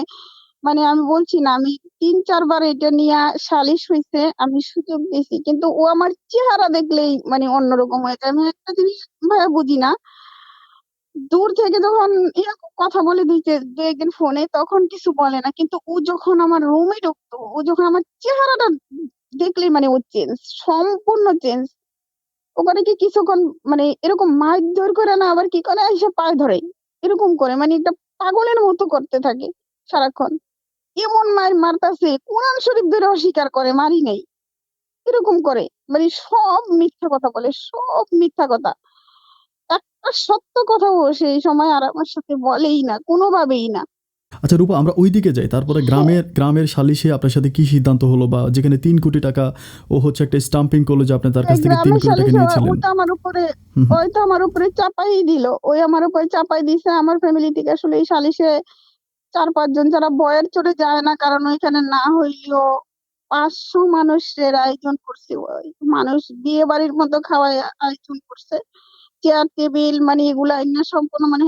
মানে আমি বলছি না, আমি ৩-৪ বার এটা নিয়ে সালিশ হয়েছে, আমি সুযোগ দিয়েছি, কিন্তু ও আমার চেহারা দেখলেই মানে অন্যরকম হয়ে যায়। আমি একটা জিনিস ভাইয়া বুঝি না, দূর থেকে যখন এরকম কথা বলে দিচ্ছে দু একদিন ফোনে, তখন কিছু বলে না, কিন্তু ও যখন আমার রুমে ঢুকতো, ও যখন আমার চেহারাটা দেখলেই মানে ও চেঞ্জ, সম্পূর্ণ চেঞ্জ। ওখানে কি কিছুক্ষণ মানে এরকম মারধর করে না, আবার কি করে এসে পায়ে ধরে, এরকম করে মানে একটা পাগলের মতো করতে থাকে সারাক্ষণ। এমন মারতাছে, কোরআন শরীফ ধরে অস্বীকার করে মারি নাই, এরকম করে, মানে সব মিথ্যা কথা বলে, সব মিথ্যা কথা। একটা সত্য কথাও সেই সময় আর আমার সাথে বলেই না, কোনোভাবেই না। আচ্ছা রূপা, আমরা ওইদিকে যাই। তারপরে হ্যাঁ, গ্রামের সালিশে আপনার সাথে কি সিদ্ধান্ত হলো, বা যেখানে 3 কোটি টাকা ও হচ্ছে একটা স্টাম্পিং করলো যে আপনি তার কাছ এই থেকে তিন গ্রামের কোটি টাকা সালিশে নিয়েছিলেন। হুম হুম। ওই তো আমার উপরে চাপাই দিল, ওই আমার উপরে চাপাই দিছে। আমার ফ্যামিলি থেকে আসলে এই সালিশে 4-5 জন যারা বয়ের চড়ে যায় না, কারণ ওইখানে না হইলেও 500 মানুষের আয়োজন করছে, ওই মানুষ বিয়ে বাড়ির মতো খাওয়াই আয়োজন করছে। চেয়ার টেবিল মানে এগুলা এনে সম্পূর্ণ, মানে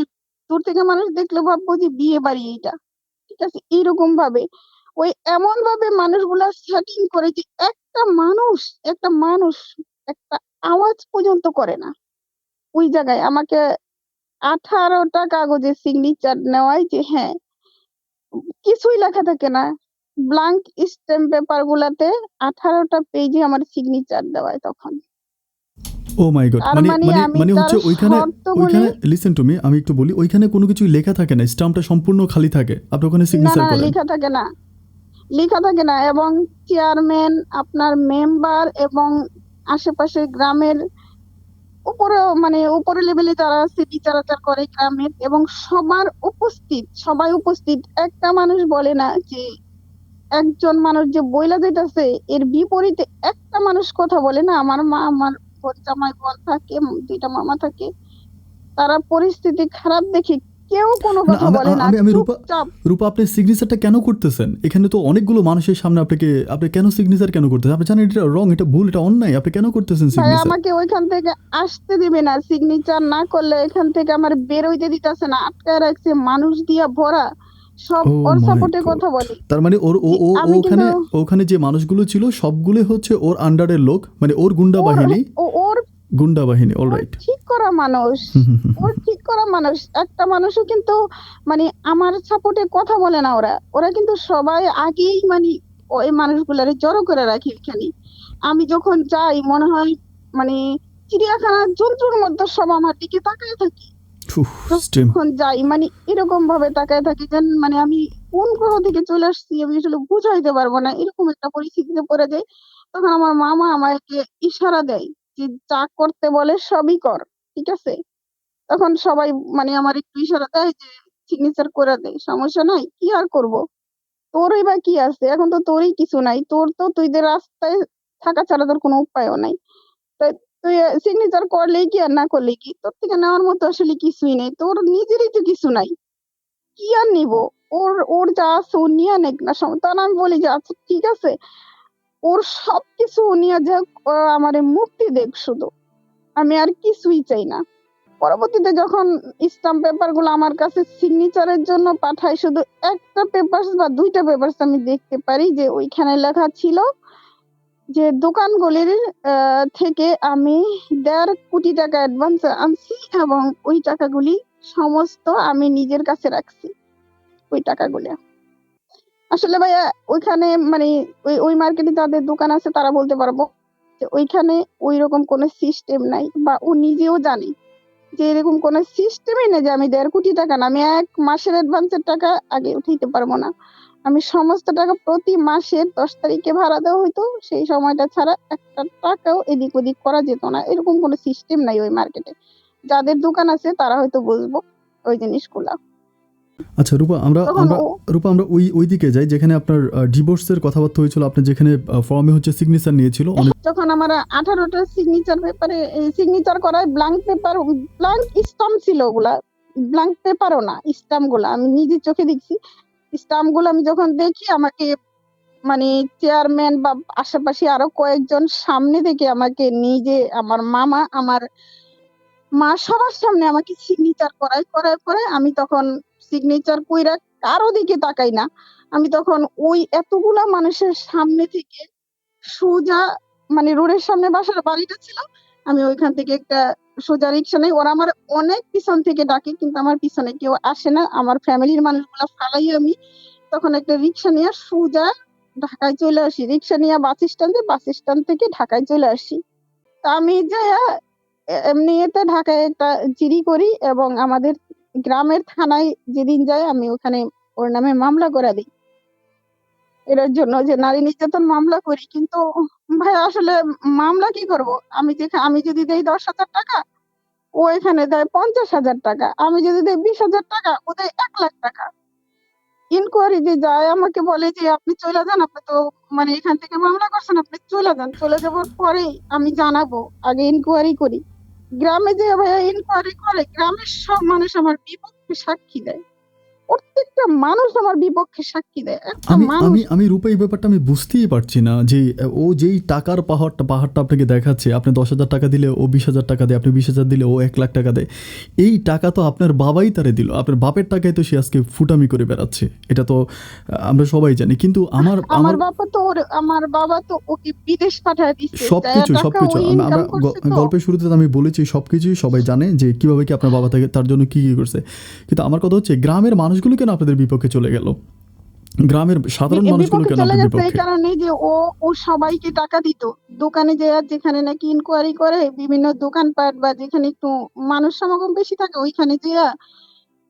দূর থেকে মানুষ দেখলে ভাববো যে বিয়ে বাড়ি এইটা, ঠিক আছে, এইরকম ভাবে ওই এমন ভাবে মানুষগুলা সেটিং করে যে একটা মানুষ একটা আওয়াজ পর্যন্ত করে না। ওই জায়গায় আমাকে 18টা কাগজে সিগনেচার নেওয়াই, যে হ্যাঁ, কিছুই লেখা থাকে না, ব্লাঙ্ক স্ট্যাম্প পেপার গুলাতে 18টা পেজে আমার সিগনেচার দেওয়ায় তখন। ও মাই গড! তার মানে মানে মানে আমি মানে তার হচ্ছে শর্তগুলি, ওইখানে লিসেন টু মি, আমি একটু বলি। ওইখানে কোনো কিছুই লেখা থাকে না। স্টাম্পটা সম্পূর্ণ খালি থাকে। আপনি ওখানে না সিগনেচার না না, করেন। লেখা থাকে না, এবং চেয়ারম্যান, আপনার মেম্বার, এবং আশেপাশের গ্রামের উপরেও, মানে উপরের লেভেলে যারা আছে বিচার আচার করে গ্রামের, এবং সবাই উপস্থিত। একটা মানুষ বলে না যে, একজন মানুষ যে বইলা যাইতাছে এর বিপরীতে একটা মানুষ কথা বলে না। আমার মা, আমার বোন, জামাই বোন থাকে, 2টা মামা থাকে, তারা পরিস্থিতি খারাপ দেখে কেউ কোনো না, কথা বলে না, আমি চুপচাপ। রূপা, আপনি সিগনেচারটা কেন করতেছেন? এখানে তো অনেকগুলো মানুষের সামনে আপনি কেন সিগনেচার কেন করতেছেন? আপনি জানেন এটা রং, এটা ভুল, এটা অন্যায়। আপনি কেন করতেছেন ভাই সিগনেচার? আমাকে ওইখান থেকে আসতে দিবে না, সিগনেচার না করলে এখান থেকে আমার বের হইতে দিতেছে না, আটকায় রাখছে, মানুষ দিয়া ভরা, সব ও ওর মাই সাপোর্টে গড! কথা বলে। তার মানে ওর ও যে ও ও আমি কিন্তু ওখানে যে মানুষগুলো ছিল সবগুলো হচ্ছে ওর আন্ডারের লোক। মানে ওর গুন্ডা ওর বাহিনী। ওর গুন্ডা বাহিনী, ওর অলরাইট। ঠিক করা মানুষ, একটা মানুষও কিন্তু মানে আমার সাপোর্টে কথা বলে না। ওরা ওরা কিন্তু সবাই আগেই মানে ওই মানুষগুলারে জড়ো করে রাখে এখানে। আমি যখন যাই মনে হয় মানে চিড়িয়াখানার জন্তুর মধ্যে সব আমার দিকে তাকায় থাকে। স্টিম। যখন যাই মানে এরকম ভাবে তাকায় থাকি যেন মানে আমি কোন গ্রহ থেকে চলে আসছি, আমি আসলে বুঝাইতে পারবো না, এরকম একটা পরিস্থিতিতে পড়ে যাই। তখন আমার মামা আমাকে ইশারা দেয় যে যা করতে বলে সবই কর, ঠিক আছে। তখন সবাই মানে আমার একটু ইশারা দেয় যে সিগনেচার করে দেয়, সমস্যা নাই, কি আর করব, তোরই বা কি আছে, এখন তো তোরই কিছু নাই, তুই যে রাস্তায় থাকা ছাড়া তোর কোনো উপায়ও নাই। তাই তুই সিগনেচার করলেই কি আর না করলেই কি, তোর থেকে নেওয়ার মতো আসলে কিছুই নেই, তোর নিজেরই তো কিছু নাই, কি আর নিব। ওর ওর যা আছে ও নিয়ে নেক না, তখন আমি বলি যে আচ্ছা ঠিক আছে, ওর সবকিছু ও নিয়ে যাক, ও আমারে মুক্তি দেখ শুধু, আমি আর কিছুই চাই না। পরবর্তীতে যখন স্টাম্প পেপার গুলো আমার কাছে সিগনেচারের জন্য পাঠায়, শুধু একটা পেপারস বা 2টা পেপারস আমি দেখতে পারি যে ওইখানে লেখা ছিল যে দোকানগুলির থেকে আমি 1.5 কোটি টাকা অ্যাডভান্স আনছি, এবং ওই টাকাগুলি সমস্ত আমি নিজের কাছে রাখছি, ওই টাকাগুলি। আসলে ভাইয়া ওইখানে মানে ওই মার্কেটে যাদের দোকান আছে তারা বলতে পারবো যে ওইখানে ওই রকম কোনো সিস্টেম নাই, বা ও নিজেও জানে যে এরকম কোনো সিস্টেমই নেই যে আমি ১.৫ কোটি টাকা না, আমি ১ মাসের অ্যাডভান্সের টাকা আগে উঠাইতে পারবো না। আমি সমস্ত টাকা প্রতি মাসের ১০ তারিখে ভাড়া দেওয়া হইতো। সেই সময়টা ছাড়া একটা টাকাও এদিক ওদিক করা যেত না। এরকম কোনো সিস্টেম নাই ওই মার্কেটে। যাদের দোকান আছে তারা হয়তো বুঝবো ওই জিনিসগুলা। আচ্ছা রূপা, আমরা তখন আমরা ও রূপা আমরা ওই দিকে যাই যেখানে আপনার ডিভোর্সের কথাবার্তা হয়েছিল, আপনি যেখানে ফর্মে হচ্ছে সিগনেচার নিয়েছিল অনেক। যখন আমার ১৮ টা সিগনেচার পেপারে সিগনেচার করায় ব্ল্যাঙ্ক পেপার, ব্ল্যাঙ্ক স্টাম্প ছিল ওগুলা। ব্ল্যাঙ্ক পেপারও না, স্টাম্প গুলা আমি নিজের চোখে দেখছি। স্টাম্প গুলো আমি যখন দেখি আমাকে মানে চেয়ারম্যান বা আশেপাশে আরো কয়েকজন সামনে থেকে আমাকে নিজে আমার মামা, আমার মা সবার সামনে আমাকে সিগনেচার করায় পরে আমি তখন সিগনেচার কইরা কারো দিকে তাকাই না। আমি তখন ওই এতগুলা মানুষের সামনে থেকে সোজা মানে রোডের সামনে বাসার বাড়িটা ছিল। আমি ওইখান থেকে একটা সোজা রিক্সা নেই। ওরা আমার অনেক পিছন থেকে ডাকে কিন্তু আমার পিছনে কেউ আসে না। আমার ফ্যামিলির মানুষগুলা ফালাই আমি তখন একটা রিক্সা নিয়ে সোজা ঢাকায় চলে আসি। রিক্সা নিয়ে বাস স্ট্যান্ড থেকে ঢাকায় চলে আসি। তা আমি যাইয়া এমনি এতে ঢাকায় একটা জিডি করি এবং আমাদের গ্রামের থানায় যেদিন যাই আমি ওখানে ওর নামে মামলা করে দিই। এটার জন্য যে নারী নির্যাতন মামলা করি। কিন্তু ভাই আসলে মামলা কি করব? আমি যদি দেই ১০,০০০ টাকা, ও এখানে দেয় ৫০,০০০ টাকা। আমি যদি দেই ২০,০০০ টাকা, ও দেয় ১,০০,০০০ টাকা। ইনকোয়ারিতে যায় আমাকে বলে যে আপনি চইলা যান, আপনি তো মানে এখান থেকে মামলা করছেন, আপনি চইলা যান। চলে যাবার পরেই আমি জানাবো, আগে ইনকোয়ারি করি। গ্রামে যে ভাইয়া ইনকোয়ারি করে, গ্রামের সব মানুষ আমার বিপক্ষে সাক্ষী দেয়। প্রত্যেকটা মানুষ আমার বিপক্ষে সাক্ষী দেয়। একটা আমি মানুষ আমি আমি রূপা, এই ব্যাপারটা আমি বুঝতেই পারছি না যে ও যেই টাকার পাহাড়টা আপনাকে দেখাচ্ছে, আপনি ১০,০০০ টাকা দিলে ও ২০,০০০ টাকা দেয়, আপনি ২০,০০০ দিলে ও ১,০০,০০০ টাকা দেয়। এই টাকা তো আপনার বাবাই তারে দিল, আপনার বাপের টাকায় তো সে আজকে ফুটামি করে বেড়াচ্ছে। এটা তো আমরা সবাই জানি। কিন্তু আমার আমার আমার বাবা তো ওকে বিদেশ পাঠায় দিচ্ছে। যায়া সবকিছু, টাকা সবকিছু ওই আমরা ইনকাম করছে তো। গল্পের শুরুতে তো আমি বলেছি সবকিছুই সবাই জানে যে কিভাবে কি আপনার বাবা তাকে তার জন্য কি করছে। কিন্তু আমার কথা হচ্ছে গ্রামের মানুষগুলো কেন আপনাদের বিপক্ষে চলে গেল? গ্রামের সাধারণ মানুষগুলো বিপক্ষে কেন চলে আপনার গেছে এই বিপক্ষে? কারণে যে ও সবাইকে টাকা দিত। দোকানে যেয়ে যেখানে নাকি ইনকোয়ারি করে বিভিন্ন দোকানপাট বা যেখানে একটু মানুষ সমাগম বেশি থাকে ওইখানে যেয়ে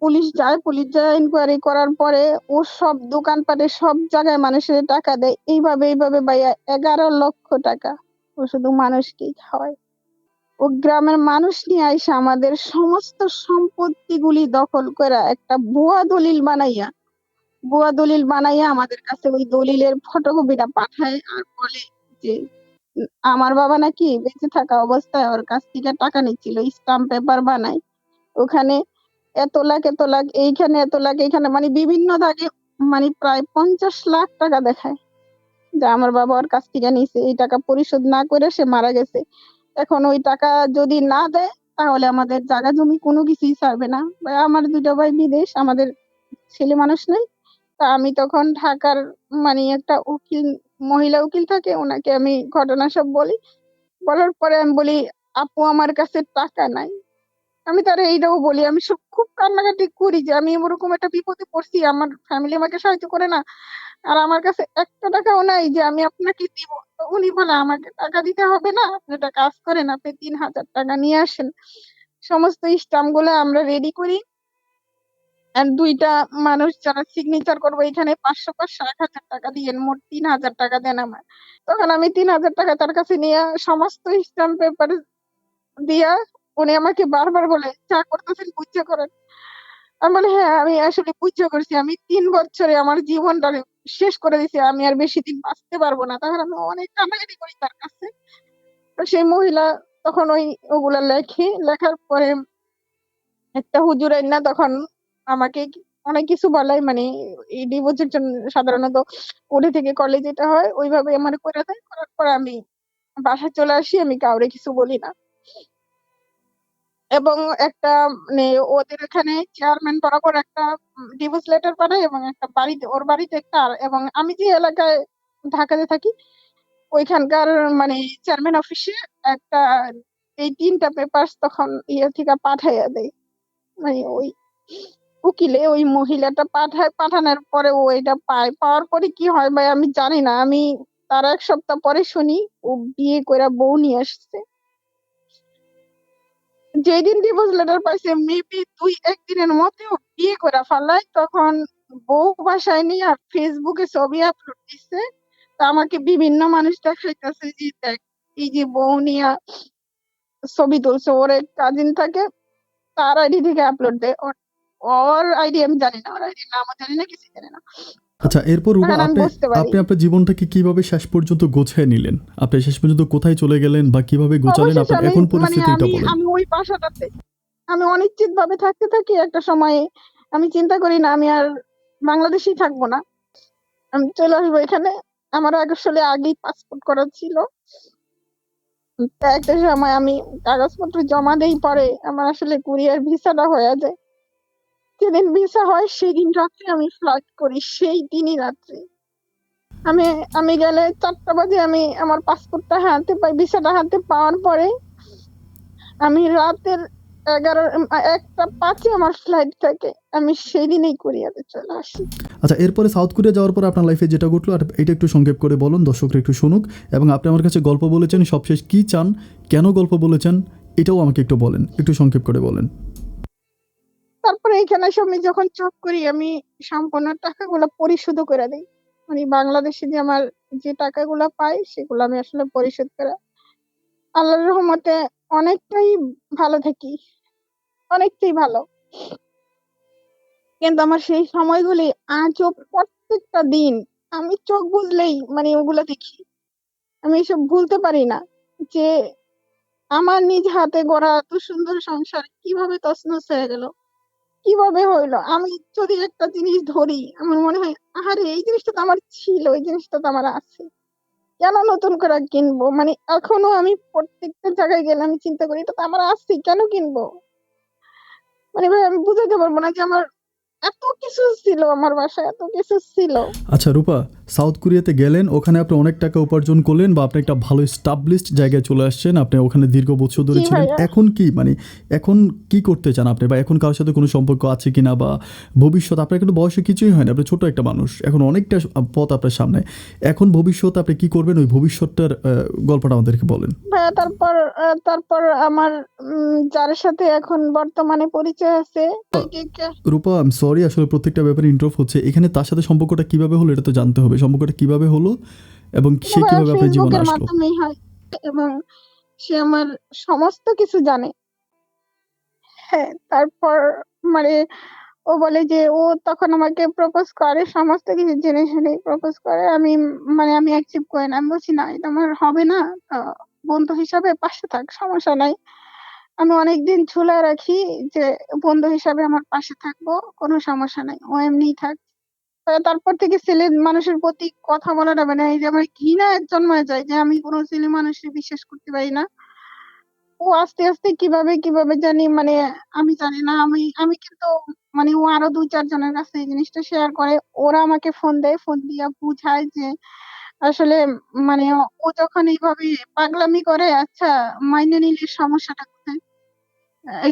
পুলিশ যায় ইনকোয়ারি করার পরে ও সব দোকানপাটে সব জায়গায় মানুষের টাকা দেয়। এইভাবে ভাইয়া ১১,০০,০০০ টাকা ও শুধু মানুষকেই খাওয়ায়। ও গ্রামের মানুষ নিয়ে আইসা আমাদের সমস্ত সম্পত্তিগুলি দখল করে একটা ভুয়া দলিল বানাইয়া আমাদের কাছে ওই দলিলের ফটোকপিটা পাঠায় আর বলে যে আমার বাবা নাকি বেঁচে থাকা অবস্থায় ওর কাছ থেকে টাকা নিচ্ছিল, স্টাম্প পেপার বানায় ওখানে এত লাখ এইখানে এত লাখ এইখানে মানে বিভিন্ন দাগে মানে প্রায় ৫০ লাখ টাকা দেখায় যে আমার বাবা ওর কাছ থেকে নিছে, এই টাকা পরিশোধ না করে সে মারা গেছে। এখন ওই টাকা যদি না দেয় তাহলে আমাদের জায়গা জমি কোনো কিছুই ছাড়বে না। আমার ২টা ভাই বিদেশ, আমাদের ছেলে মানুষ নেই। তা আমি তখন ঢাকার মানে একটা মহিলা উকিল থাকে, ওনাকে আমি ঘটনা সব বলি। বলার পরে আমি বলি আপু আমার কাছে টাকা নাই। আমি তারে এইটাও বলি, আমি সব খুব কান্নাকাটি করি যে আমি ওরকম একটা বিপদে পড়ছি, আমার ফ্যামিলি আমাকে সাহায্য করে না, আর আমার কাছে একটা টাকাও নাই যে আমি আপনাকে দিব। তো উনি বলে আমাকে টাকা দিতে হবে না, আপনি একটা কাজ করেন, আপনি ৩,০০০ টাকা নিয়ে আসেন। সমস্ত স্টাম্প গুলো আমরা রেডি করি। আর ২টা মানুষ যারা সিগনেচার করবো এখানে ৫০০ ১,০০০ টাকা দিয়েন, মোট ৩,০০০ টাকা দেন আমার। তখন আমি ৩,০০০ টাকা তার কাছে নিয়ে সমস্ত স্টাম্প পেপার দিয়া উনি আমাকে বারবার বলে যা করতেছেন বুঝে করেন। আমি বলি হ্যাঁ আমি আসলে বুঝে করছি, আমি ৩ বছরে আমার জীবনটা শেষ করে দিছি, আমি আর বেশি দিন বাঁচতে পারবো না। তখন আমি অনেক কান্নাকাটি করি তার কাছে। তো সেই মহিলা তখন ওগুলা লেখার পরে একটা হুজুর আইনা তখন আমাকে অনেক কিছু বলাই মানে এই ডিভোর্সের জন্য সাধারণত কোর্টে থেকে করলে যেটা হয় ওইভাবে আমার করে দেয়। করার পর আমি বাসায় চলে আসি, আমি কাউরে কিছু বলি না। এবং একটা মানে ওদের এখানে চেয়ারম্যান বরাবর একটা ডিভোর্স লেটার পাঠায় এবং একটা বাড়িতে ওর বাড়িতে একটা এবং আমি যে এলাকায় ঢাকাতে থাকি ওইখানকার মানে চেয়ারম্যান অফিসে একটা এই ৩টা পেপার তখন ইয়ে থেকে পাঠাইয়া দেয়। মানে ওই মহিলাটা পাঠানোর পরে ও এটা পাওয়ার পরে কি হয় ভাই আমি জানি না। আমি তার ১ সপ্তাহ পরে শুনি ও বিয়ে করে বউ নিয়ে আসছে। যেদিন ডিভোর্স লেটার পাইছে মেবি 2-1 দিনের মধ্যেও বিয়ে করে ফেলায়, তখন বউ বাসায় নিয়ে ফেসবুকে ছবি আপলোড দিছে। তো আমাকে বিভিন্ন মানুষ দেখাইতেছে যে দেখ, এই যে বউ নিয়ে ছবি তুলছে, ওর এক কাজিন থাকে, তার আইডি থেকে আপলোড দেয়। ওর আইডি আমি জানি না, ওর আইডি নামও জানি না, কিছু জানি না। আচ্ছা, এরপর রূপা তখন আমি আপনি বুঝতে পারি। আপনি আপনার জীবনটাকে কিভাবে শেষ পর্যন্ত গোছায় নিলেন? আপনি শেষ পর্যন্ত কোথায় চলে গেলেন বা কিভাবে গোছালেন? অবশেষে আপনার আমি এখন মানে পরিস্থিতিটা আমি বলেন। আমি ওই বাসাটাতে আমি অনিশ্চিত ভাবে থাকতে থাকি। একটা সময় আমি চিন্তা করি না আমি আর বাংলাদেশেই থাকবো না, আমি চলে আসবো এখানে। আমার আসলে আগেই পাসপোর্ট করা ছিল। তা একটা সময় আমি কাগজপত্র জমা দেই, পরে আমার আসলে কুরিয়ার ভিসাটা হয়ে যায়। যেদিন ভিসা হয় সেদিন রাত্রে আমি ফ্লাইট করি, সেই দিনই রাত্রে আমি আমি গেলে 4টা বাজে আমি আমার পাসপোর্টটা হাতে পাই। ভিসাটা হাতে পাওয়ার পরে আমি রাতের 1টা 5-এ আমার ফ্লাইট থাকে, আমি সেদিনই কোরিয়াতে চলে আসি। আচ্ছা, এরপরে সাউথ কোরিয়া যাওয়ার পরে আপনার লাইফে যেটা ঘটলো আর এটা একটু সংক্ষেপ করে বলুন, দর্শকরা একটু শুনুক। এবং আপনি আমার কাছে গল্প বলেছেন, সবশেষ কী চান, কেন গল্প বলেছেন, এটাও আমাকে একটু বলেন, একটু সংক্ষেপ করে বলেন। তারপরে এখানে এসে আমি যখন জব করি, আমি সম্পূর্ণ টাকাগুলো পরিশোধ করে দিই। মানে বাংলাদেশে যে আমার যে টাকাগুলো পাই সেগুলো আমি আসলে পরিশোধ করে আল্লাহর রহমতে অনেকটাই ভালো থাকি, অনেকটাই ভালো। কিন্তু আমার সেই সময়গুলি আজও প্রত্যেকটা দিন আমি চোখ বুজলেই মানে ওগুলো দেখি। আমি এসব ভুলতে পারি না যে আমার নিজ হাতে গড়া এত সুন্দর সংসার কিভাবে তছনছ হয়ে গেল, কিভাবে হইলো। আমি যদি একটা জিনিস ধরি আমার মনে হয় আরে এই জিনিসটা তো আমার ছিল, এই জিনিসটা তো আমার আছে, কেন নতুন করে কিনবো। মানে এখনো আমি প্রত্যেকটা জায়গায় গেলে আমি চিন্তা করি এটা তো আমার আছে, কেন কিনবো। মানে ভাই আমি বুঝাতে পারবো না যে আমার এত কিছু ছিল, আমার বাসায় এত কিছু ছিল। আচ্ছা রূপা, সাউথ কোরিয়াতে গেলেন, ওখানে আপনি অনেক টাকা উপার্জন করলেন বা আপনি একটা ভালো স্টাবলিশড জায়গায় চলে আসছেন, আপনি ওখানে দীর্ঘ বছর জি ধরে ছিলেন। ভাইয়া। এখন কি মানে এখন কি করতে চান আপনি, বা এখন কারোর সাথে কোনো সম্পর্ক আছে কিনা, বা ভবিষ্যৎ আপনার কিন্তু বয়সে কিছুই হয় না, আপনি ছোট একটা মানুষ, এখন অনেকটা পথ আপনার সামনে। এখন ভবিষ্যৎ আপনি কি করবেন, ওই ভবিষ্যৎটার গল্পটা আমাদেরকে বলেন। ভাইয়া তারপর আমার যার সাথে এখন বর্তমানে পরিচয় আছে রূপা, আই এম সরি, আসলে প্রত্যেকটা ব্যাপারে ইন্টারাপ্ট হচ্ছে এখানে। তার সাথে সম্পর্কটা কিভাবে হলো এটা তো জানতে হবে, সম্পর্কটা কিভাবে হলো এবং এটা সে ভাইয়া কিভাবে আপনার জীবনে ফেসবুকের আসলো। মাধ্যমেই হয়, এবং সে আমার সমস্ত কিছু জানে। হ্যাঁ, তারপর মানে ও বলে যে ও তখন আমাকে প্রপোজ করে, সমস্ত কিছু জেনে শুনে প্রপোজ করে। আমি মানে আমি অ্যাকসেপ্ট করি না, আমি বলছি না এটা আমার হবে না। আহ, বন্ধু হিসাবে পাশে থাক, সমস্যা নাই। আমি অনেকদিন ঝুলা রাখি যে বন্ধু হিসাবে আমার পাশে থাকবো, কোনো সমস্যা নাই, ও এমনিই থাক। তারপর থেকে ছেলে মানুষের প্রতি কথা বলাটা মানে এই যে আমার ঘৃণা জন্মায় যায় যে আমি কোনো ছেলে মানুষকে বিশ্বাস করতে পারি না। ও আস্তে আস্তে কিভাবে কিভাবে জানি মানে আমি জানি না। আমি কিন্তু মানে ও আরো 2-4 জনের কাছে এই জিনিসটা শেয়ার করে। ওরা আমাকে ফোন দেয়, ফোন দিয়া বুঝায় যে আসলে মানে ও যখন এইভাবে পাগলামি করে, আচ্ছা মাইনে নিলে সমস্যাটা কোথায়।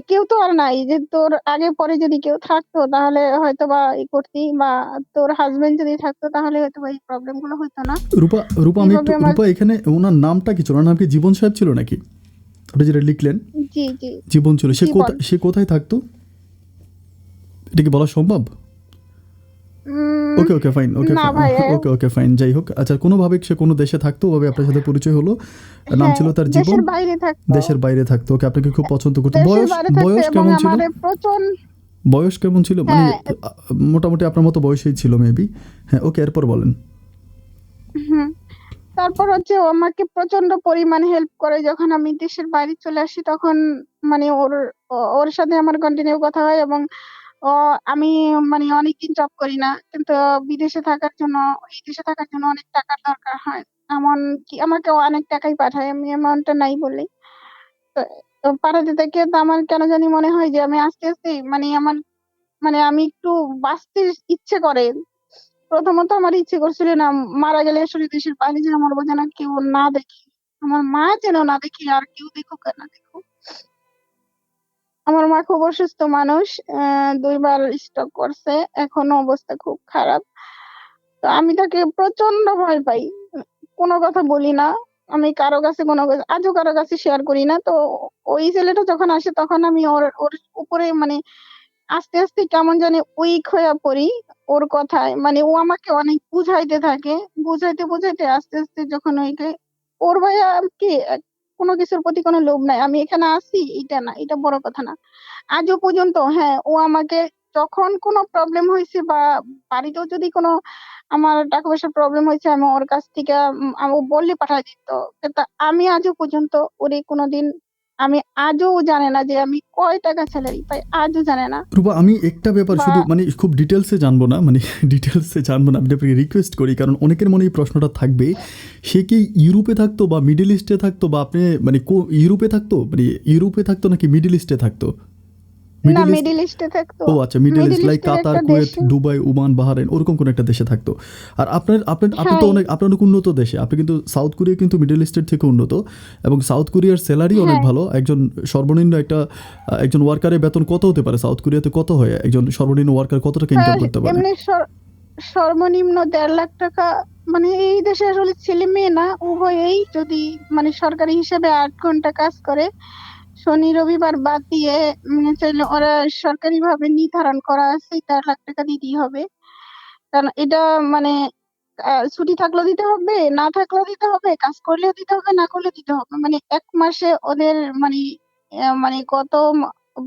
কেউ তো আর নাই যে তোর আগে পরে যদি কেউ থাকতো তাহলে হয়তো বা ই করতি, বা তোর হাজবেন্ড যদি থাকতো তাহলে হয়তো বা এই প্রবলেম গুলো হতো না। রূপা, রূপা আমি একটু, এইভাবে আমার। রূপা এখানে ওনার নামটা কি ছিল? ওনার নাম কি জীবন সাহেব ছিল নাকি? আপনি যেটা লিখলেন জি জি। জীবন ছিল, সে জীবন। কোথায়, সে কোথায় থাকতো? এটা কি বলা সম্ভব? উম ওকে ওকে ফাইন, ওকে না ভাই। ওকে ওকে ফাইন, যাই হোক। আচ্ছা, কোনোভাবে সে কোনো দেশে থাকতো, ওভাবে আপনার সাথে পরিচয় হলো, নাম হ্যাঁ, ছিল তার জীবন, দেশের বাইরে থাকতো। দেশের বাইরে থাকতো, ওকে আপনাকে খুব পছন্দ করতো। দেশের বয়স, বাইরে থাকতো বয়স এবং কেমন ছিল? আমারে প্রচন্ড। বয়স কেমন ছিল মানে হ্যাঁ। মোটামুটি আপনার মতো বয়সেই ছিল মেবি। হ্যাঁ, ওকে, এরপর বলেন। হুম। তারপর হচ্ছে ও আমাকে প্রচন্ড পরিমাণে হেল্প করে যখন আমি দেশের বাইরে চলে আসি তখন। মানে ওর সাথে আমার কন্টিনিউ কথা হয়, এবং ও আমি মানে অনেকদিন জব করি না, কিন্তু বিদেশে থাকার জন্য, এই দেশে থাকার জন্য অনেক টাকার দরকার হয়। এমন কি আমাকে ও অনেক টাকাই পাঠায়, আমি অ্যামাউন্টটা নাই বলি। তো পাঠাতে থেকে তো আমার কেন জানি মনে হয় যে আমি আস্তে আস্তে মানে আমার মানে আমি একটু বাঁচতে ইচ্ছে করে। প্রথমত আমার ইচ্ছে করছিল না মারা গেলে আসলে দেশের বাইরে যেন মরবো, যেন কেউ না দেখে, আমার মা যেন না দেখে, আর কেউ দেখুক আর না দেখুক। আমার মা খুব অসুস্থ মানুষ, 2বার স্ট্রোক করছে, এখনো অবস্থা খুব খারাপ। তো আমি তাকে প্রচন্ড ভয় পাই, কোনো কথা বলি না। আমি কারো কাছে আজও কারো কাছে শেয়ার করি না। তো ওই ছেলেটা যখন আসে তখন আমি ওর ওর উপরে মানে আস্তে আস্তে কেমন জানি উইক হইয়া পড়ি ওর কথায়। মানে ও আমাকে অনেক বুঝাইতে থাকে, বুঝাইতে বুঝাইতে আস্তে আস্তে যখন ওর ভাইয়া কি কোনো কিছুর প্রতি কোনো লোভ নাই, আমি এখানে আছি এটা না, এটা বড় কথা না। আজও পর্যন্ত হ্যাঁ, ও আমাকে যখন কোনো প্রবলেম হয়েছে বা বাড়িতেও যদি কোনো আমার টাকা পয়সার প্রবলেম হয়েছে, আমি ওর কাছ থেকে ও বললে পাঠাই দিত। কিন্তু আমি আজও পর্যন্ত ওরে কোনোদিন, আমি আজও জানে না যে আমি কয় টাকা স্যালারি পাই, আজও জানে না। রূপা, আমি একটা ব্যাপার বা শুধু মানে খুব ডিটেলসে জানবো না, মানে ডিটেলসে জানবো না, আমি আপনাকে রিকোয়েস্ট করি, কারণ অনেকের মনে এই প্রশ্নটা থাকবে, সে কি ইউরোপে থাকতো বা মিডল ইস্টে থাকতো, বা আপনি মানে ইউরোপে থাকতো, মানে ইউরোপে থাকতো নাকি মিডল ইস্টে থাকতো? না, মিডল ইস্ট। মিডিল ইস্টে থাকতো। ও আচ্ছা, মিডল মিডিল ইস্ট লাইক ইস্টের কাতার, একটা কুয়েত, দেশে। দুবাই, ওমান, বাহারেন, ওরকম কোনো একটা দেশে থাকতো। আর আপনার আপনার আপনি তো হ্যাঁ, অনেক, আপনার অনেক উন্নত দেশে, আপনি কিন্তু সাউথ কোরিয়া কিন্তু মিডল ইস্টের থেকে উন্নত, এবং সাউথ কোরিয়ার স্যালারি অনেক হ্যাঁ, ভালো। একজন সর্বনিম্ন একটা একজন ওয়ার্কারের বেতন কত হতে পারে সাউথ কোরিয়াতে? কত হয় একজন সর্বনিম্ন ওয়ার্কার, কত টাকা ইনকাম করতে পারে? এমনি সর্বনিম্ন 1.5 লাখ টাকা। মানে এই দেশে আসলে ছেলে মেয়ে না উভয়েই যদি মানে সরকারি হিসেবে 8 ঘন্টা কাজ করে, শনি রবিবার বাদ দিয়ে চাইলে ওরা সরকারি ভাবে নির্ধারণ করা আছে 1.5 লাখ টাকা দিতেই হবে। কারণ এটা মানে ছুটি থাকলেও দিতে হবে, না থাকলেও দিতে হবে, কাজ করলেও দিতে হবে, না করলেও দিতে হবে। মানে 1 মাসে ওদের মানে মানে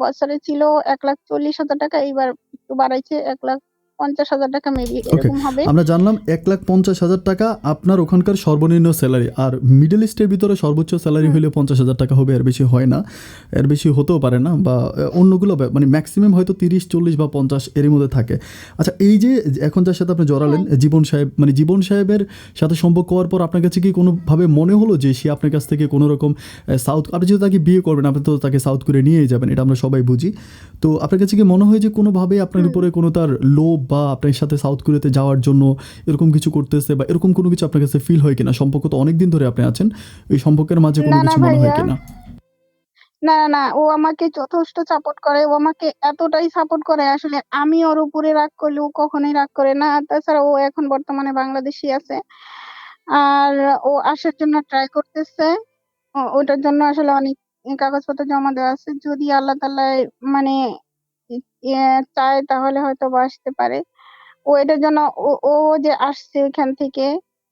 বছরে ছিল 1,40,000 টাকা, এবার একটু বাড়াইছে 1,50,000 টাকা মেবি ওকে, এরকম হবে। আমরা জানলাম 1,50,000 টাকা আপনার ওখানকার সর্বনিম্ন স্যালারি, আর মিডল ইস্টের ভিতরে সর্বোচ্চ স্যালারি হুম। হলে 50,000 টাকা হবে, এর বেশি হয় না, এর বেশি হতেও পারে না, বা অন্যগুলো মানে ম্যাক্সিমাম হয়তো 30, 40 বা 50 এর মধ্যে থাকে। আচ্ছা, এই যে এখন যার সাথে আপনি জড়ালেন, হ্যাঁ, জীবন সাহেব, মানে জীবন সাহেবের সাথে সম্পর্ক হওয়ার পর আপনার কাছে কি কোনোভাবে মনে হলো যে সে আপনার কাছ থেকে কোনো রকম সাউথ, আপনি যেহেতু তাকে বিয়ে করবেন, আপনি তো তাকে সাউথ করে নিয়েই যাবেন, এটা আমরা সবাই বুঝি। তো আপনার কাছে কি মনে হয় যে কোনোভাবে আপনার হুম। উপরে কোনো তার লোভ, বা আপনার সাথে সাউথ কোরিয়াতে যাওয়ার জন্য এরকম কিছু করতেছে, বা এরকম কোনো কিছু আপনার কাছে ফিল হয় কিনা? সম্পর্ক তো অনেক দিন ধরে আপনি আছেন, এই সম্পর্কের মাঝে কোনো না না কিছু মনে হয় ভাইয়া, কিনা? না না না, ও আমাকে যথেষ্ট সাপোর্ট করে, ও আমাকে এতটাই সাপোর্ট করে আসলে আমি ওর উপরে রাগ করলে ও কখনোই রাগ করে না। আর তাছাড়া ও এখন বর্তমানে বাংলাদেশী আছে, আর ও আসার জন্য ট্রাই করতেছে। ওটার জন্য আসলে অনেক কাগজপত্র জমা দেওয়া আছে, যদি আল্লাহ তাআলা মানে চায় তাহলে হয়তো বা আসতে পারে। ও এটার জন্য ও যে আসছে ওইখান থেকে,